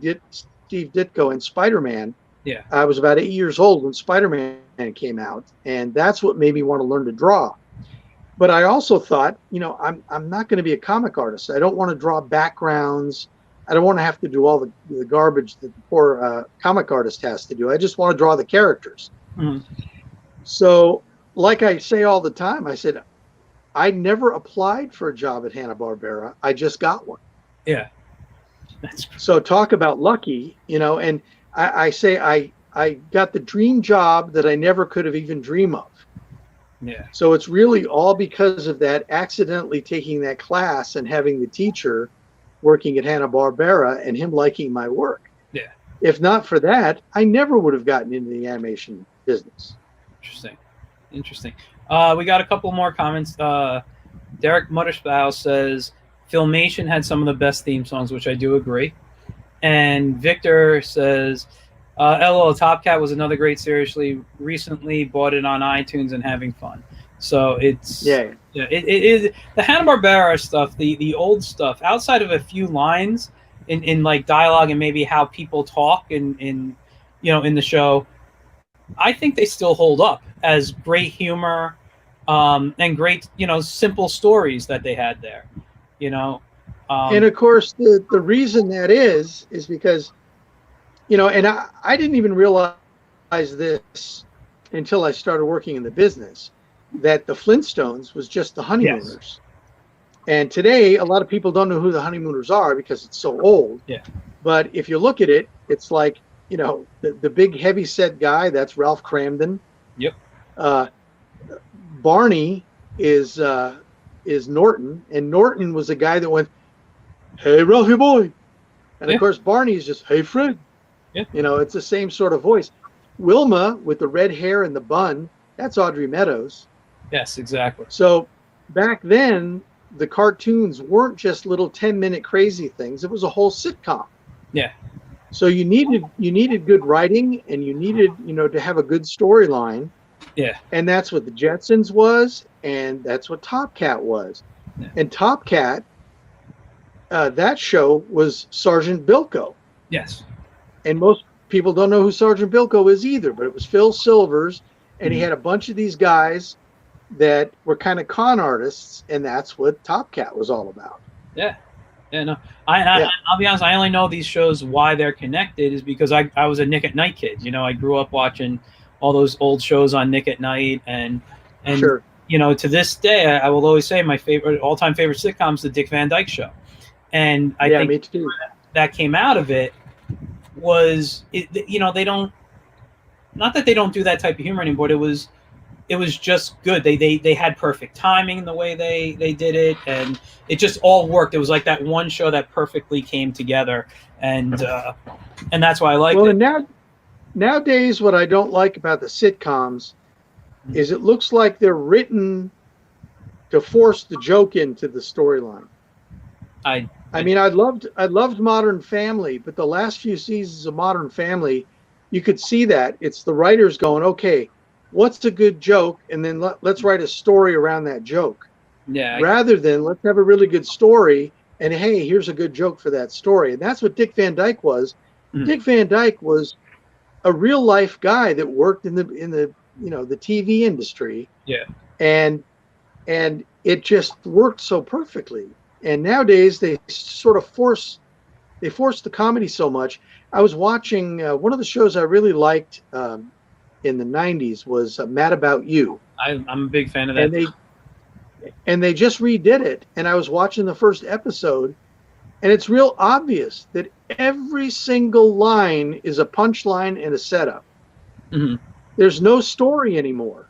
Ditko and Spider-Man. Yeah, I was about 8 years old when Spider-Man came out, and that's what made me want to learn to draw. But I also thought, I'm not going to be a comic artist. I don't want to draw backgrounds. I don't want to have to do all the garbage that the poor comic artist has to do. I just want to draw the characters. So, like I say all the time, I said, I never applied for a job at Hanna-Barbera. I just got one. Yeah. So talk about lucky, and I say I got the dream job that I never could have even dreamed of. Yeah. So it's really all because of that, accidentally taking that class and having the teacher working at Hanna-Barbera and him liking my work. Yeah. If not for that, I never would have gotten into the animation business. Interesting. We got a couple more comments. Derek Mutterspow says Filmation had some of the best theme songs, which I do agree. And Victor says, LOL, Top Cat was another great series. Recently bought it on iTunes and having fun. So it's it is the Hanna-Barbera stuff, the old stuff, outside of a few lines in like dialogue and maybe how people talk in the show. I think they still hold up as great humor and great, simple stories that they had there, and of course, the reason that is because, and I didn't even realize this until I started working in the business, that the Flintstones was just the Honeymooners. Yes. And today, a lot of people don't know who the Honeymooners are because it's so old. Yeah. But if you look at it, it's like, the big heavy set guy, that's Ralph Cramden. Yep. Barney is Norton, and Norton was a guy that went, "Hey, Ralphie boy," and of course Barney is just, "Hey, Fred." Yeah. It's the same sort of voice. Wilma with the red hair and the bun, that's Audrey Meadows. Yes, exactly. So back then, the cartoons weren't just little 10-minute crazy things. It was a whole sitcom. Yeah. So you needed good writing, and you needed, to have a good storyline. Yeah. And that's what the Jetsons was, and that's what Top Cat was. Yeah. And Top Cat, that show was Sergeant Bilko. Yes. And most people don't know who Sergeant Bilko is either, but it was Phil Silvers, and he had a bunch of these guys that were kind of con artists, and that's what Top Cat was all about. Yeah. Yeah, no. I'll be honest, I only know these shows why they're connected is because I was a Nick at Night kid. I grew up watching all those old shows on Nick at Night, and Sure. To this day, I will always say my all-time favorite sitcom is the Dick Van Dyke Show. And I think me too. that came out of it was, they don't, not that they don't do that type of humor anymore, but it was just good. They had perfect timing the way they did it, and it just all worked. It was like that one show that perfectly came together, and that's why I liked it. And nowadays, what I don't like about the sitcoms is it looks like they're written to force the joke into the storyline. I loved Modern Family, but the last few seasons of Modern Family, you could see that it's the writers going, okay, what's a good joke, and then let's write a story around that joke. Yeah. Rather than let's have a really good story, and hey, here's a good joke for that story. And that's what Dick Van Dyke was. Dick Van Dyke was a real life guy that worked in the the TV industry. Yeah. And it just worked so perfectly. And nowadays they sort of force the comedy so much. I was watching one of the shows I really liked in the 90s was Mad About You. I'm a big fan of that. And they just redid it. And I was watching the first episode, and it's real obvious that every single line is a punchline and a setup. Mm-hmm. There's no story anymore.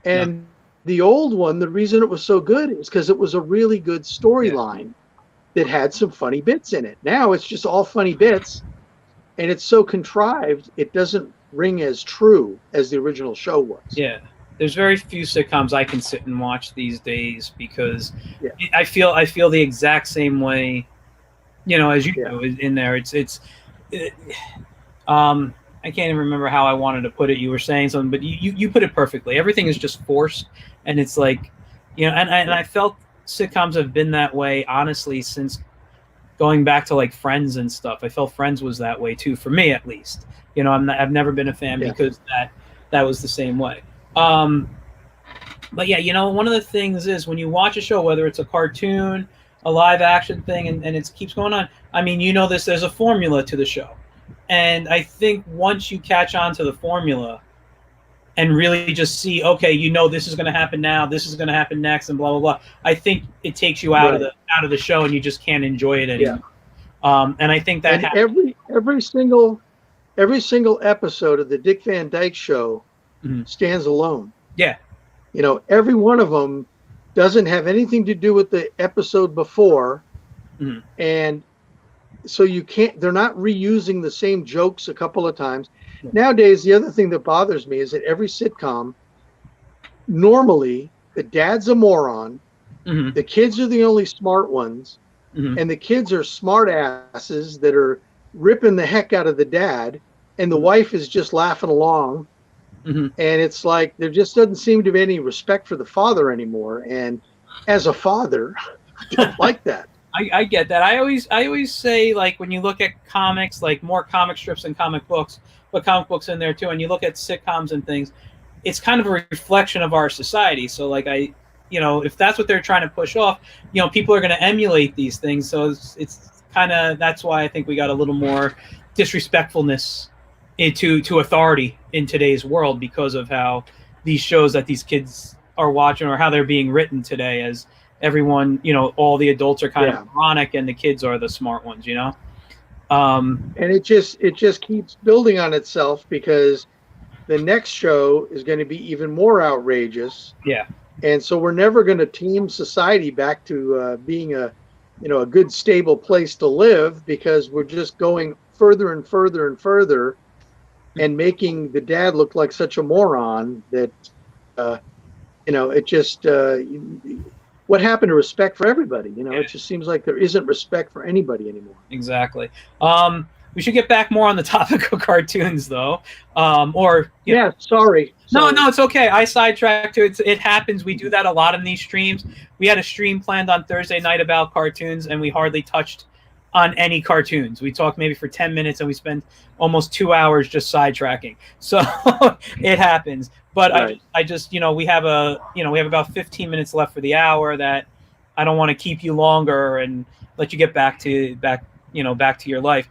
And the old one, the reason it was so good is because it was a really good storyline that had some funny bits in it. Now it's just all funny bits, and it's so contrived, it doesn't ring as true as the original show was. Yeah. There's very few sitcoms I can sit and watch these days because I feel the exact same way, as you do in there. I can't even remember how I wanted to put it. You were saying something, but you put it perfectly. Everything is just forced, and it's like, and I felt sitcoms have been that way, honestly, since going back to like Friends and stuff. I felt Friends was that way too, for me at least. I've never been a fan because that was the same way. But yeah, one of the things is when you watch a show, whether it's a cartoon, a live action thing, and it keeps going on. I mean, there's a formula to the show. And I think once you catch on to the formula and really just see, okay, this is going to happen now, this is going to happen next, and blah, blah, blah. I think it takes you out of the show and you just can't enjoy it anymore. Yeah. And I think that every single episode of the Dick Van Dyke Show stands alone. Yeah. Every one of them doesn't have anything to do with the episode before. And so they're not reusing the same jokes a couple of times. Yeah. Nowadays, the other thing that bothers me is that every sitcom, normally the dad's a moron, the kids are the only smart ones, and the kids are smart asses that are ripping the heck out of the dad, and the wife is just laughing along. And it's like there just doesn't seem to be any respect for the father anymore. And as a father, I don't like that. I get that. I always say, like, when you look at comics, like more comic strips than comic books, but comic books in there too, and you look at sitcoms and things, it's kind of a reflection of our society. So like if that's what they're trying to push off, people are going to emulate these things. So it's kind of, that's why I think we got a little more disrespectfulness to authority in today's world because of how these shows that these kids are watching or how they're being written today, as everyone, all the adults are kind of moronic and the kids are the smart ones, and it just keeps building on itself because the next show is going to be even more outrageous. Yeah. And so we're never going to tame society back to being a good, stable place to live because we're just going further and further and further and making the dad look like such a moron that, it just, what happened to respect for everybody? It just seems like there isn't respect for anybody anymore. Exactly. We should get back more on the topic of cartoons, though. Sorry. No, it's okay. I sidetracked to it. It happens. We do that a lot in these streams. We had a stream planned on Thursday night about cartoons, and we hardly touched on any cartoons. We talked maybe for 10 minutes, and we spent almost 2 hours just sidetracking. So it happens. But right. I just, we have about 15 minutes left for the hour that I don't want to keep you longer and let you get back to your life.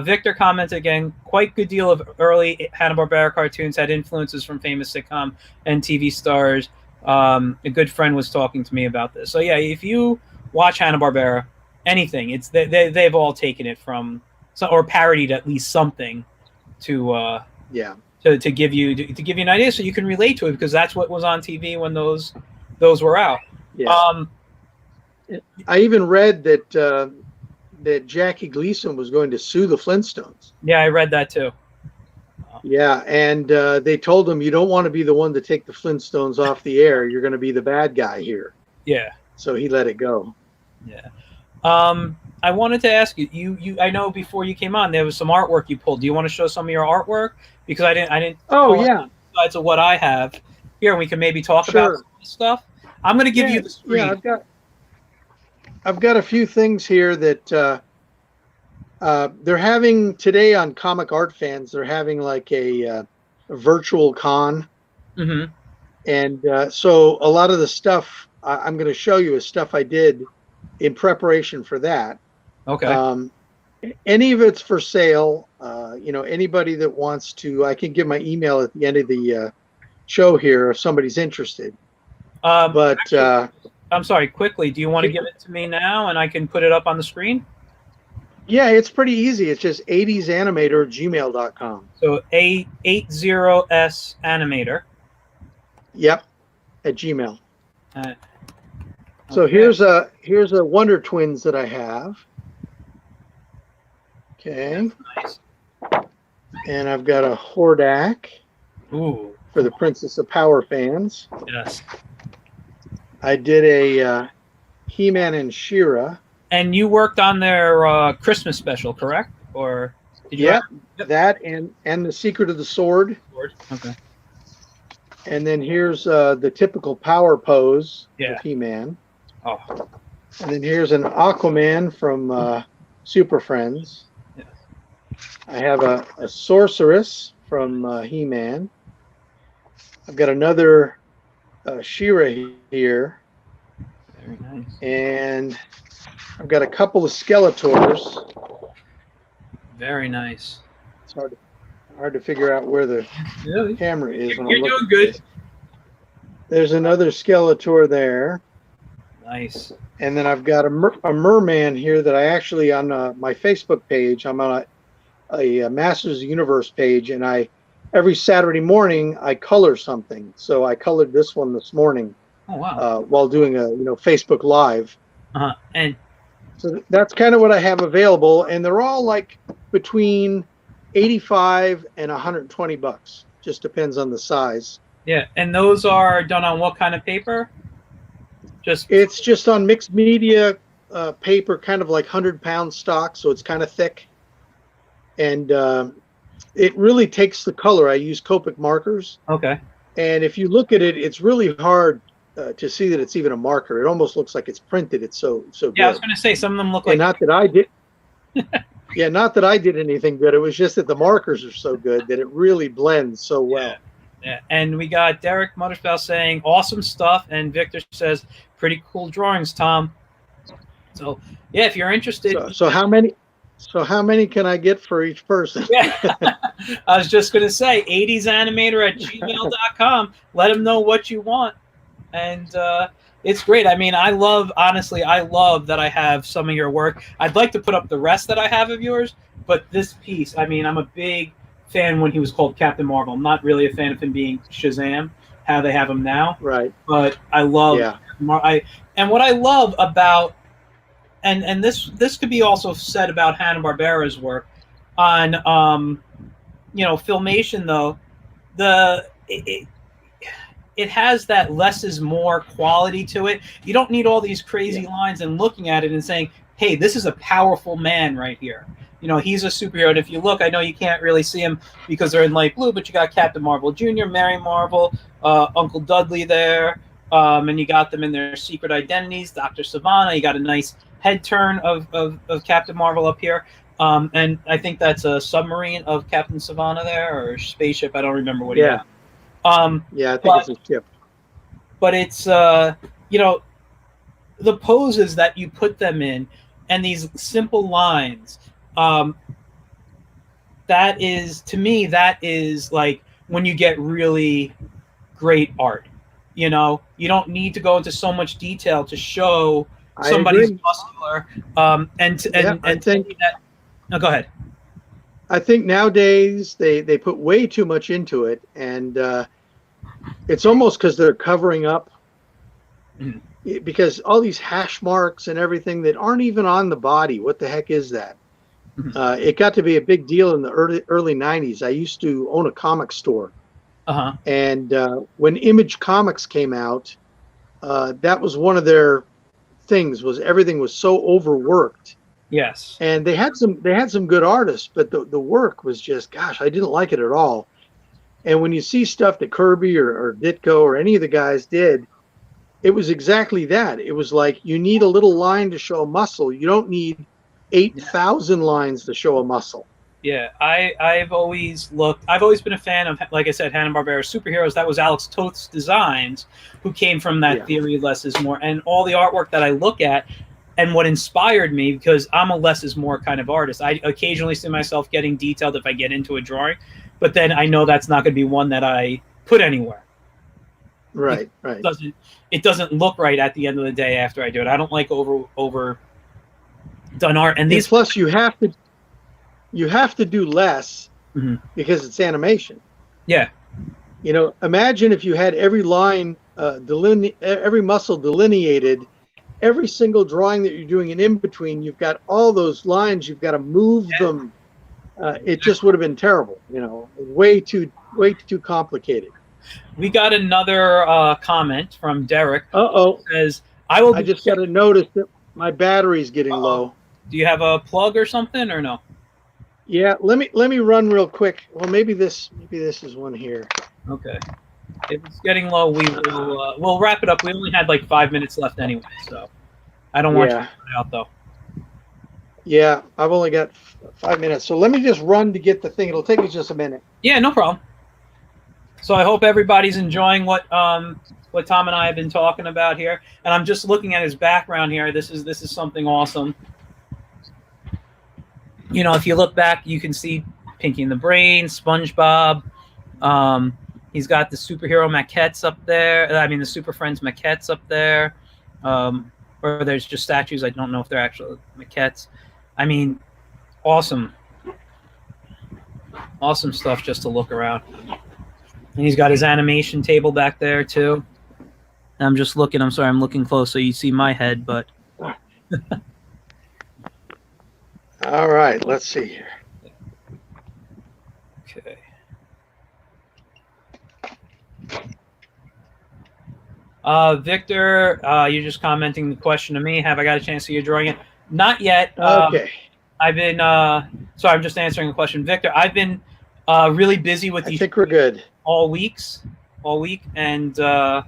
Victor commented again, quite good deal of early Hanna-Barbera cartoons had influences from famous sitcom and TV stars. A good friend was talking to me about this. So yeah, if you watch Hanna-Barbera, anything, they've all taken it from or parodied at least something to give you an idea so you can relate to it, because that's what was on TV when those were out. Yeah. I even read that Jackie Gleason was going to sue the Flintstones. Yeah, I read that too. Yeah, and they told him, you don't want to be the one to take the Flintstones off the air. You're going to be the bad guy here. Yeah. So he let it go. Yeah. I wanted to ask you. I know before you came on, there was some artwork you pulled. Do you want to show some of your artwork? Because I didn't. Oh yeah. Besides of what I have here, and we can maybe talk about some of this stuff. I'm going to give you the screen. Yeah, I've got a few things here that they're having today on Comic Art Fans. They're having like a virtual con. Mm-hmm. And so a lot of the stuff I'm going to show you is stuff I did in preparation for that. Okay. Any of it's for sale. Anybody that wants to, I can give my email at the end of the show here if somebody's interested. I'm sorry, quickly, do you want to give it to me now and I can put it up on the screen? Yeah, it's pretty easy. It's just 80sanimator@gmail.com. So 80s animator. Yep, at Gmail. Okay. So here's a Wonder Twins that I have. Okay. Nice. And I've got a Hordak. Ooh. For the Princess of Power fans. Yes. I did a He-Man and She-Ra. And you worked on their Christmas special, correct? Or did you? Yep. That and the Secret of the Sword. Okay. And then here's the typical power pose of He-Man. Oh. And then here's an Aquaman from Super Friends. Yeah. I have a Sorceress from He-Man. I've got another She-Ra here. Very nice. And I've got a couple of Skeletors. Very nice. It's hard to figure out where the camera is. You're doing good. There's another Skeletor there. Nice. And then I've got a merman here that I actually, on my Facebook page, I'm on a Masters of the Universe page, and every Saturday morning I color something. So I colored this one this morning. Oh wow! While doing a Facebook Live. And so that's kind of what I have available, and they're all like between $85 and $120. Just depends on the size. Yeah, and those are done on what kind of paper? It's just on mixed media paper, kind of like 100-pound stock, so it's kind of thick, and it really takes the color. I use Copic markers. Okay. And if you look at it, it's really hard to see that it's even a marker. It almost looks like it's printed. It's so good. Yeah, I was going to say some of them look like. Not that I did. Yeah, not that I did anything good. It was just that the markers are so good that it really blends so well. Yeah. And we got Derek Mutterspout saying awesome stuff, and Victor says pretty cool drawings, Tom. So yeah, if you're interested. So how many? So how many can I get for each person? Yeah. I was just going to say 80sanimator@gmail.com. Let them know what you want. And it's great. I mean, honestly, I love that I have some of your work. I'd like to put up the rest that I have of yours, but this piece, I mean, I'm a big fan when he was called Captain Marvel. I'm not really a fan of him being Shazam, how they have him now. Right. But I love and what I love about and this could be also said about Hanna-Barbera's work on Filmation though, it has that less is more quality to it. You don't need all these crazy lines and looking at it and saying, hey, this is a powerful man right here. He's a superhero. And if you look, I know you can't really see him because they're in light blue, but you got Captain Marvel Jr., Mary Marvel, Uncle Dudley there, and you got them in their secret identities, Dr. Sivana. You got a nice head turn of Captain Marvel up here. And I think that's a submarine of Captain Sivana there, or spaceship. I don't remember what he had. I think it's a ship. But it's the poses that you put them in and these simple lines. That is, to me, that is like when you get really great art. You don't need to go into so much detail to show somebody's muscular. I think that. No, go ahead. I think nowadays they put way too much into it, and it's almost because they're covering up, because all these hash marks and everything that aren't even on the body. What the heck is that? It got to be a big deal in the early 90s. I used to own a comic store. And when Image Comics came out, that was one of their things, was everything was so overworked. Yes. And they had some good artists, but the work was just, gosh, I didn't like it at all. And when you see stuff that Kirby or Ditko or any of the guys did, it was exactly that. It was like, you need a little line to show a muscle. You don't need 8,000 lines to show a muscle. Yeah, I've always been a fan of, like I said, Hanna-Barbera superheroes. That was Alex Toth's designs, who came from that theory, less is more. And all the artwork that I look at, and what inspired me, because I'm a less is more kind of artist. I occasionally see myself getting detailed if I get into a drawing, but then I know that's not going to be one that I put anywhere. Right. It doesn't look right at the end of the day after I do it. I don't like over done art. And these, plus you have to do less because it's animation. Yeah. Imagine if you had every line, every muscle delineated. Every single drawing that you're doing, and in between, you've got all those lines. You've got to move them. It just would have been terrible. Way too complicated. We got another comment from Derek. Says, I just got to notice that my battery's getting low. Do you have a plug or something, or no? Yeah, let me run real quick. Well, maybe this is one here. Okay. If it's getting low, we'll wrap it up. We only had like 5 minutes left anyway, so I don't want you to run out though. Yeah, I've only got 5 minutes, so let me just run to get the thing. It'll take me just a minute. Yeah, no problem. So I hope everybody's enjoying what Tom and I have been talking about here, and I'm just looking at his background here. This is something awesome. If you look back, you can see Pinky and the Brain, SpongeBob. He's got the superhero maquettes up there. I mean, the Super Friends maquettes up there. Or there's just statues. I don't know if they're actual maquettes. I mean, awesome. Awesome stuff just to look around. And he's got his animation table back there, too. And I'm just looking. I'm sorry, I'm looking close so you see my head, but... All right, let's see here. Okay. Victor, you're just commenting the question to me. Have I got a chance to see you drawing it? Not yet. Okay. I've been sorry, I'm just answering a question. Victor, I've been really busy with these. I think we're good. All week, and I've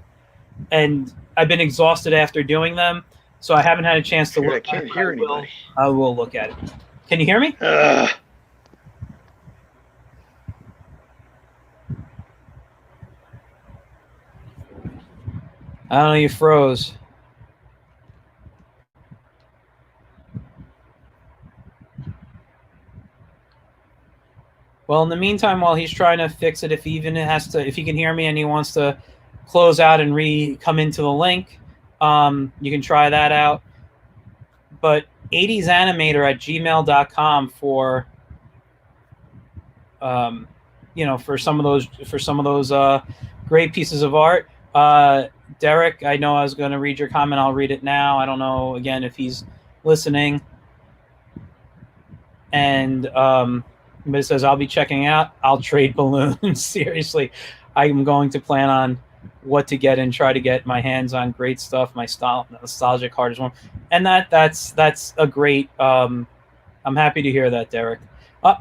been exhausted after doing them, so I haven't had a chance to look. I can't hear anybody. I will look at it. Can you hear me? I don't know, you froze. Well, in the meantime, while he's trying to fix it, if he can hear me and he wants to close out and come into the link, you can try that out. But 80sanimator@gmail.com for for some of those great pieces of art. Derek, I know I was going to read your comment. I'll read it now. I don't know, again, if he's listening. And, But it says, I'll be checking out. I'll trade balloons. Seriously, I'm going to plan on what to get and try to get my hands on great stuff. My nostalgic heart is warm. And that's a great, I'm happy to hear that, Derek.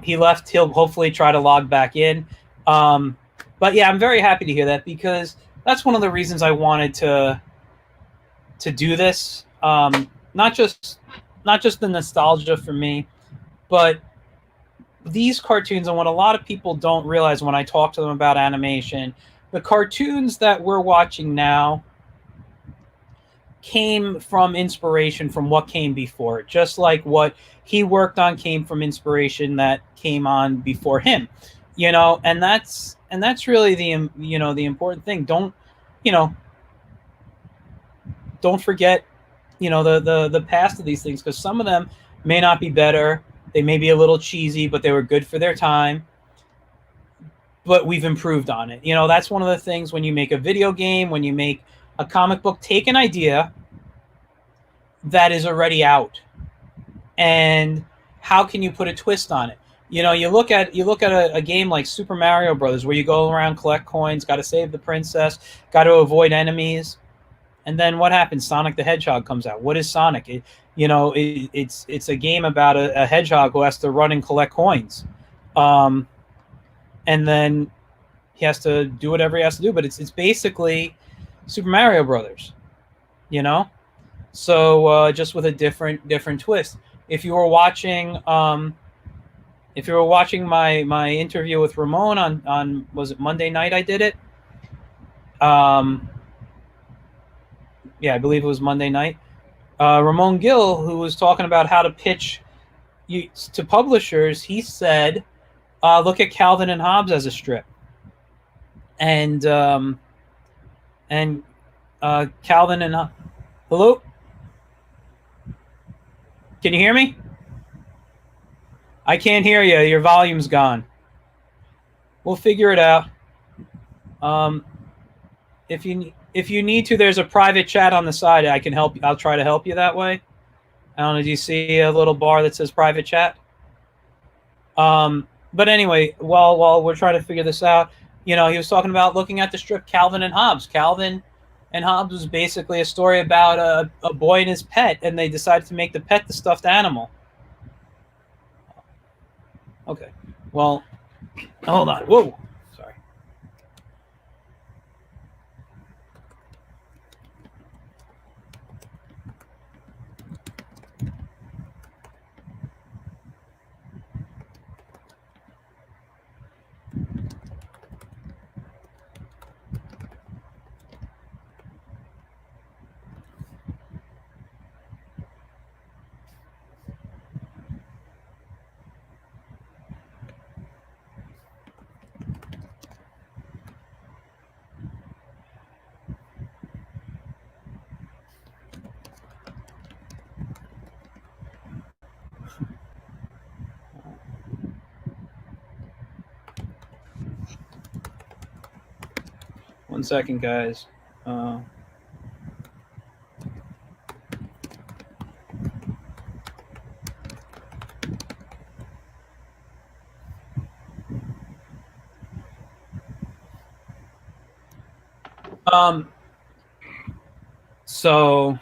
He left. He'll hopefully try to log back in. But yeah, I'm very happy to hear that, because that's one of the reasons I wanted to do this. Not just the nostalgia for me, but these cartoons, and what a lot of people don't realize when I talk to them about animation, the cartoons that we're watching now came from inspiration from what came before. Just like what he worked on came from inspiration that came on before him, and that's really the the important thing. Don't forget the past of these things, because some of them may not be better. They may be a little cheesy, but they were good for their time. But we've improved on it. That's one of the things when you make a video game, when you make a comic book, take an idea that is already out, and how can you put a twist on it? You look at a game like Super Mario Brothers, where you go around, collect coins, got to save the princess, got to avoid enemies. And then what happens? Sonic the Hedgehog comes out. What is Sonic? It's a game about a hedgehog who has to run and collect coins, and then he has to do whatever he has to do. But it's basically Super Mario Brothers, So just with a different twist. If you were watching my interview with Ramon on was it Monday night? I did it. Yeah, I believe it was Monday night. Ramon Gill, who was talking about how to pitch to publishers, he said, look at Calvin and Hobbes as a strip. And Calvin and hello? Can you hear me? I can't hear you. Your volume's gone. We'll figure it out. If you need to, there's a private chat on the side. I can help. I'll try to help you that way. I don't know. Do you see a little bar that says private chat? But anyway, while we're trying to figure this out, he was talking about looking at the strip Calvin and Hobbes. Calvin and Hobbes was basically a story about a boy and his pet, and they decided to make the pet the stuffed animal. Okay. Well, hold on. Whoa. Sorry. One second, guys. So,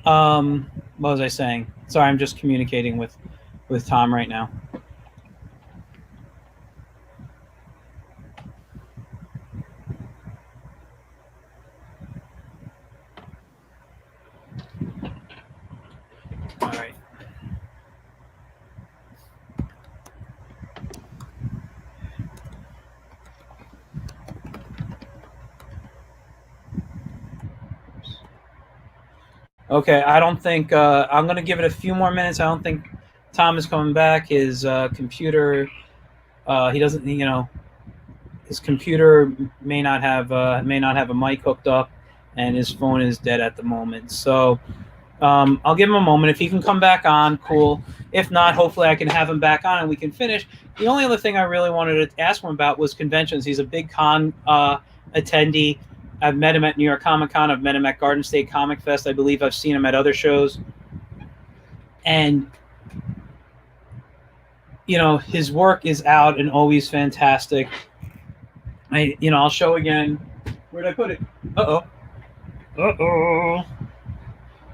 what was I saying? Sorry, I'm just communicating with Tom right now. All right. Okay, I don't think I'm going to give it a few more minutes. I don't think Tom is coming back. His computer, he doesn't, his computer may not have a mic hooked up, and his phone is dead at the moment. So I'll give him a moment. If he can come back on, cool. If not, hopefully I can have him back on and we can finish. The only other thing I really wanted to ask him about was conventions. He's a big con attendee. I've met him at New York Comic Con. I've met him at Garden State Comic Fest. I believe I've seen him at other shows. And his work is out and always fantastic. I'll show again. Where'd I put it? Uh-oh.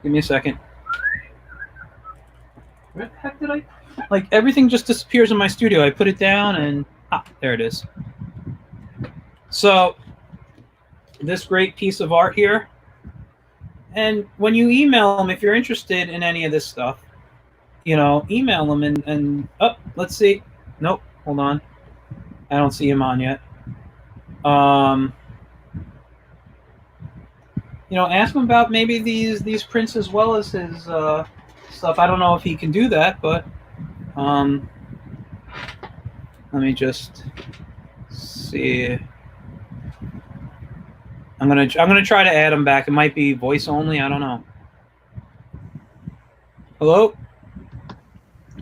Give me a second. Where the heck did I? Like, everything just disappears in my studio. I put it down and there it is. So, this great piece of art here. And when you email them, if you're interested in any of this stuff, email them and let's see. Nope, hold on. I don't see him on yet. Ask him about maybe these prints as well as his stuff. I don't know if he can do that, but let me just see. I'm gonna try to add him back. It might be voice only. I don't know. Hello?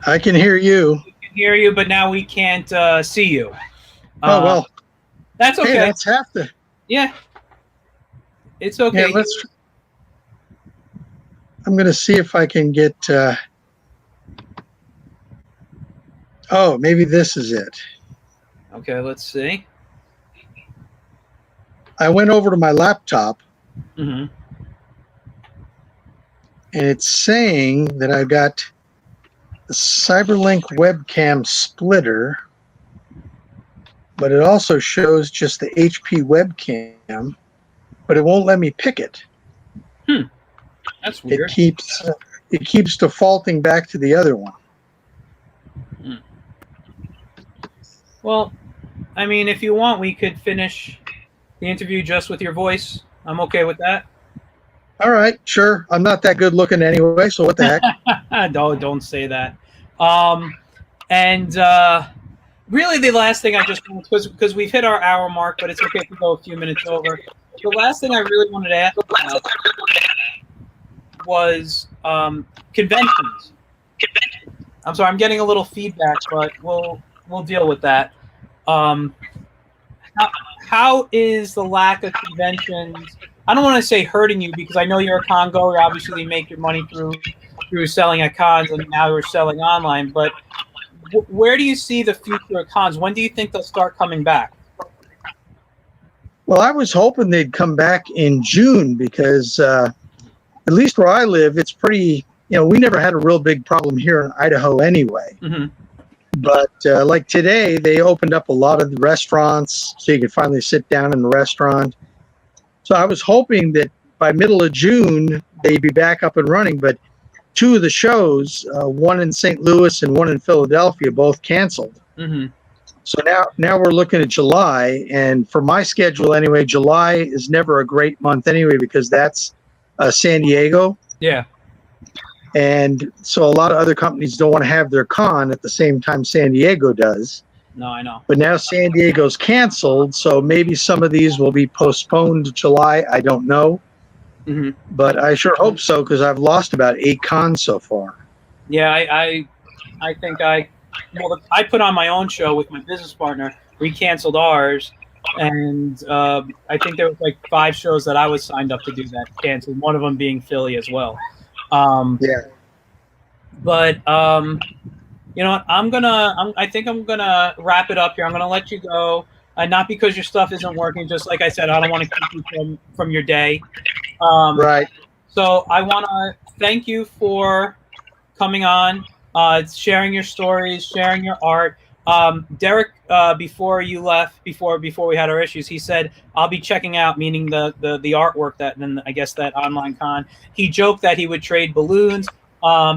I can hear you. We can hear you, but now we can't see you. Oh well. That's okay. Hey, that's half the. Yeah. It's okay. Yeah, I'm gonna see if I can get. Oh, maybe this is it. Okay, let's see. I went over to my laptop, Mm-hmm. and it's saying that I've got the Cyberlink webcam splitter, but it also shows just the HP webcam, but it won't let me pick it. That's weird. It keeps defaulting back to the other one. Well, I mean, if you want, we could finish the interview just with your voice. I'm okay with that. All right, sure. I'm not that good looking anyway, so what the heck? Don't say that. Really, the last thing I just wanted, because we've hit our hour mark, but it's okay if we go a few minutes over. The last thing I really wanted to ask about was conventions. I'm sorry, I'm getting a little feedback, but we'll deal with that. How is the lack of conventions? I don't want to say hurting you, because I know you're a con goer. Obviously, you make your money through selling at cons, and now we're selling online. But where do you see the future of cons? When do you think they'll start coming back? Well, I was hoping they'd come back in June, because at least where I live, it's pretty. We never had a real big problem here in Idaho anyway. Mm-hmm. But like today, they opened up a lot of the restaurants, so you could finally sit down in the restaurant. So I was hoping that by middle of June, they'd be back up and running. But two of the shows, one in St. Louis and one in Philadelphia, both canceled. Mm-hmm. So now we're looking at July. And for my schedule anyway, July is never a great month anyway, because that's San Diego. Yeah. And so a lot of other companies don't want to have their con at the same time San Diego does. No, I know. But now San Diego's canceled, so maybe some of these will be postponed to July. I don't know. Mm-hmm. But I sure hope so, because I've lost about 8 cons so far. Yeah, I think I put on my own show with my business partner. We canceled ours, and I think there was like 5 shows that I was signed up to do that canceled. One of them being Philly as well. Yeah. But you know what? I think I'm gonna wrap it up here. I'm gonna let you go. Not because your stuff isn't working. Just like I said, I don't want to keep you from your day. Right. So I want to thank you for coming on, sharing your stories, sharing your art. Derek, before you left, before we had our issues, he said, "I'll be checking out," meaning the artwork that, then I guess that online con. He joked that he would trade balloons,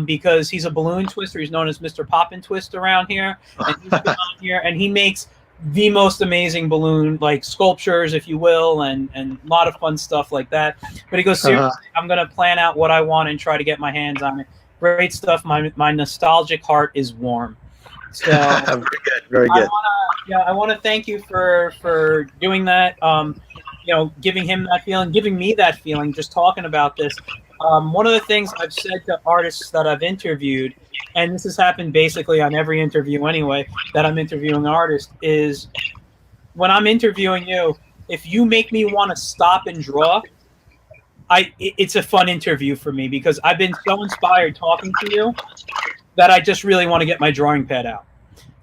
because he's a balloon twister. He's known as Mr. Poppin' Twist around here, and he's been on here, and he makes the most amazing balloon, like sculptures, if you will, and a lot of fun stuff like that. But he goes, seriously, I'm gonna plan out what I want and try to get my hands on it. Great stuff. My nostalgic heart is warm. So very good. Very good. I want to thank you for doing that. Giving him that feeling, giving me that feeling, just talking about this. One of the things I've said to artists that I've interviewed, and this has happened basically on every interview anyway, that I'm interviewing an artist, is when I'm interviewing you, if you make me want to stop and draw, it's a fun interview for me, because I've been so inspired talking to you that I just really want to get my drawing pad out.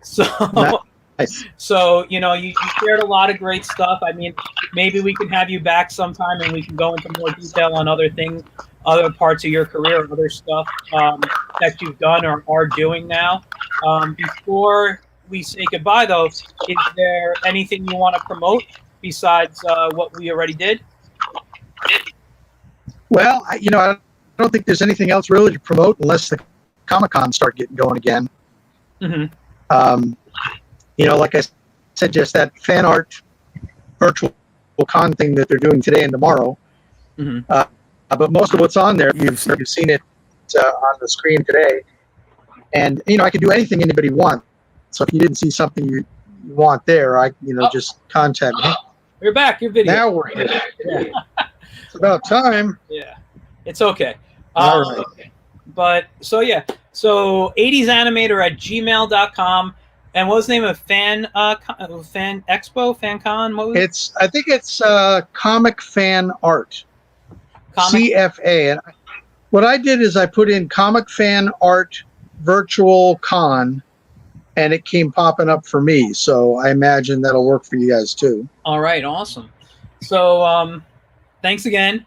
So, Nice. so you shared a lot of great stuff. I mean, maybe we can have you back sometime and we can go into more detail on other things, other parts of your career, other stuff that you've done or are doing now. Before we say goodbye, though, is there anything you want to promote besides what we already did? Well, I don't think there's anything else really to promote unless the Comic-Con start getting going again. Mm-hmm. Like I said, just that fan art virtual con thing that they're doing today and tomorrow. Mm-hmm. But most of what's on there, you've seen it on the screen today. And, I can do anything anybody wants. So if you didn't see something you want there, just contact me. You're back. Your video. Now we're here. Yeah. It's about time. Yeah. It's okay. All right. But so 80sanimator at gmail.com. And what was the name of fan expo, fan con? What was I think it's Comic Fan Art. CFA. And what I did is I put in Comic Fan Art Virtual Con, and it came popping up for me. So I imagine that'll work for you guys too. All right, awesome. So thanks again.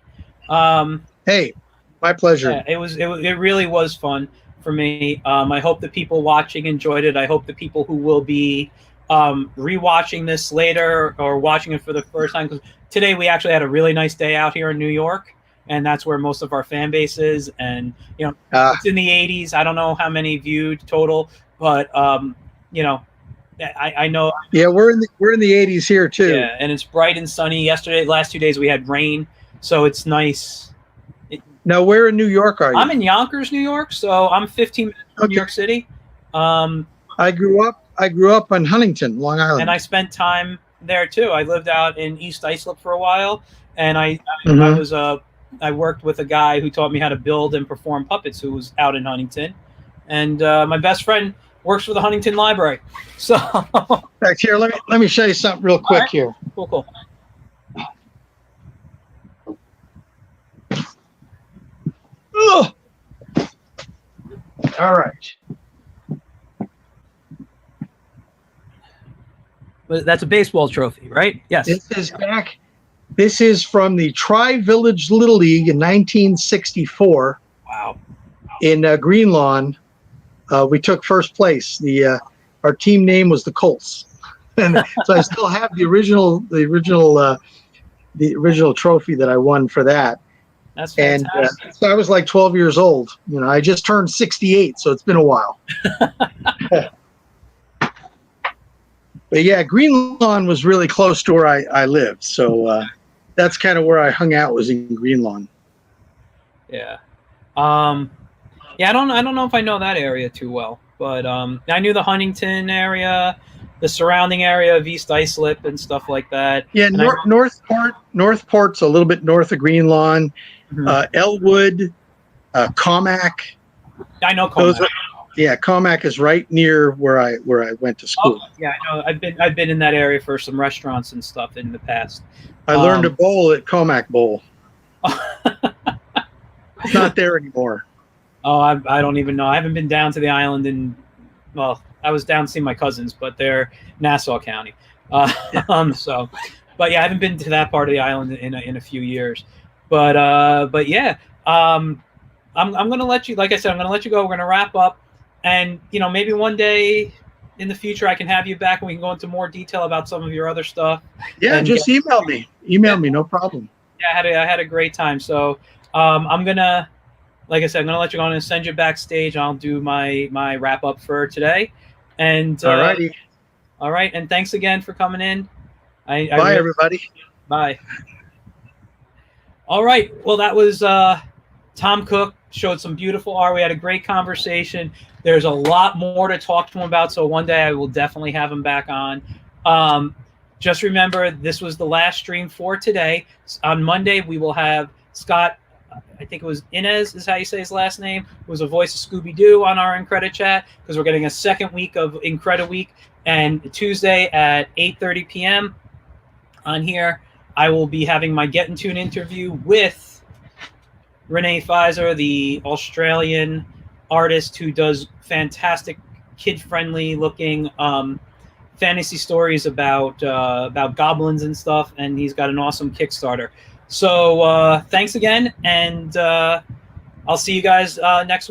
Hey, my pleasure. Yeah, it really was fun for me. I hope the people watching enjoyed it. I hope the people who will be rewatching this later or watching it for the first time, because today we actually had a really nice day out here in New York, and that's where most of our fan base is. And it's in the 80s. I don't know how many viewed total, but I know. Yeah, we're in the 80s here too. Yeah, and it's bright and sunny. Yesterday, last 2 days we had rain, so it's nice. Now, where in New York are you? I'm in Yonkers, New York, so I'm 15 minutes from New York City. I grew up in Huntington, Long Island, and I spent time there too. I lived out in East Islip for a while, and I worked with a guy who taught me how to build and perform puppets, who was out in Huntington, and my best friend works for the Huntington Library. So, back here, let me show you something real quick here. Cool. Ugh. All right. But that's a baseball trophy, right? Yes. This is from the Tri-Village Little League in 1964. Wow. In Green Lawn, we took first place. Our team name was the Colts, and so I still have the original trophy that I won for that. That's fantastic. And so I was like 12 years old. I just turned 68, so it's been a while. But yeah, Green Lawn was really close to where I lived, so that's kind of where I hung out, was in Green Lawn. Yeah. I don't know if I know that area too well, but I knew the Huntington area, the surrounding area of East Islip and stuff like that. Yeah, Northport's a little bit north of Green Lawn. Mm-hmm. Elwood, Comac. I know Comac. Comac is right near where I went to school. Oh, yeah, I know. I've been in that area for some restaurants and stuff in the past. I learned to bowl at Comac Bowl. It's not there anymore. Oh, I don't even know. I haven't been down to the island I was down to see my cousins, but they're Nassau County. But yeah, I haven't been to that part of the island in a few years. But yeah, I'm going to let you, like I said, I'm going to let you go. We're going to wrap up, and maybe one day in the future I can have you back and we can go into more detail about some of your other stuff. Yeah, just email me. Email me, no problem. Yeah, I had a great time. So I'm gonna, like I said, I'm gonna let you go on and send you backstage. I'll do my wrap up for today. And alrighty. All right, and thanks again for coming in. Bye, everybody. Bye. All right. Well, that was Tom Cook. Showed some beautiful art. We had a great conversation. There's a lot more to talk to him about, so one day I will definitely have him back on. Just remember, this was the last stream for today. On Monday, we will have Scott, I think it was Inez is how you say his last name, who was a voice of Scooby-Doo on our IncrediChat, because we're getting a second week of Incrediweek. And Tuesday at 8:30 p.m. on here, I will be having my Get in Tune interview with Renee Pfizer, the Australian artist who does fantastic kid-friendly looking fantasy stories about goblins and stuff, and he's got an awesome Kickstarter. So thanks again, and I'll see you guys next week.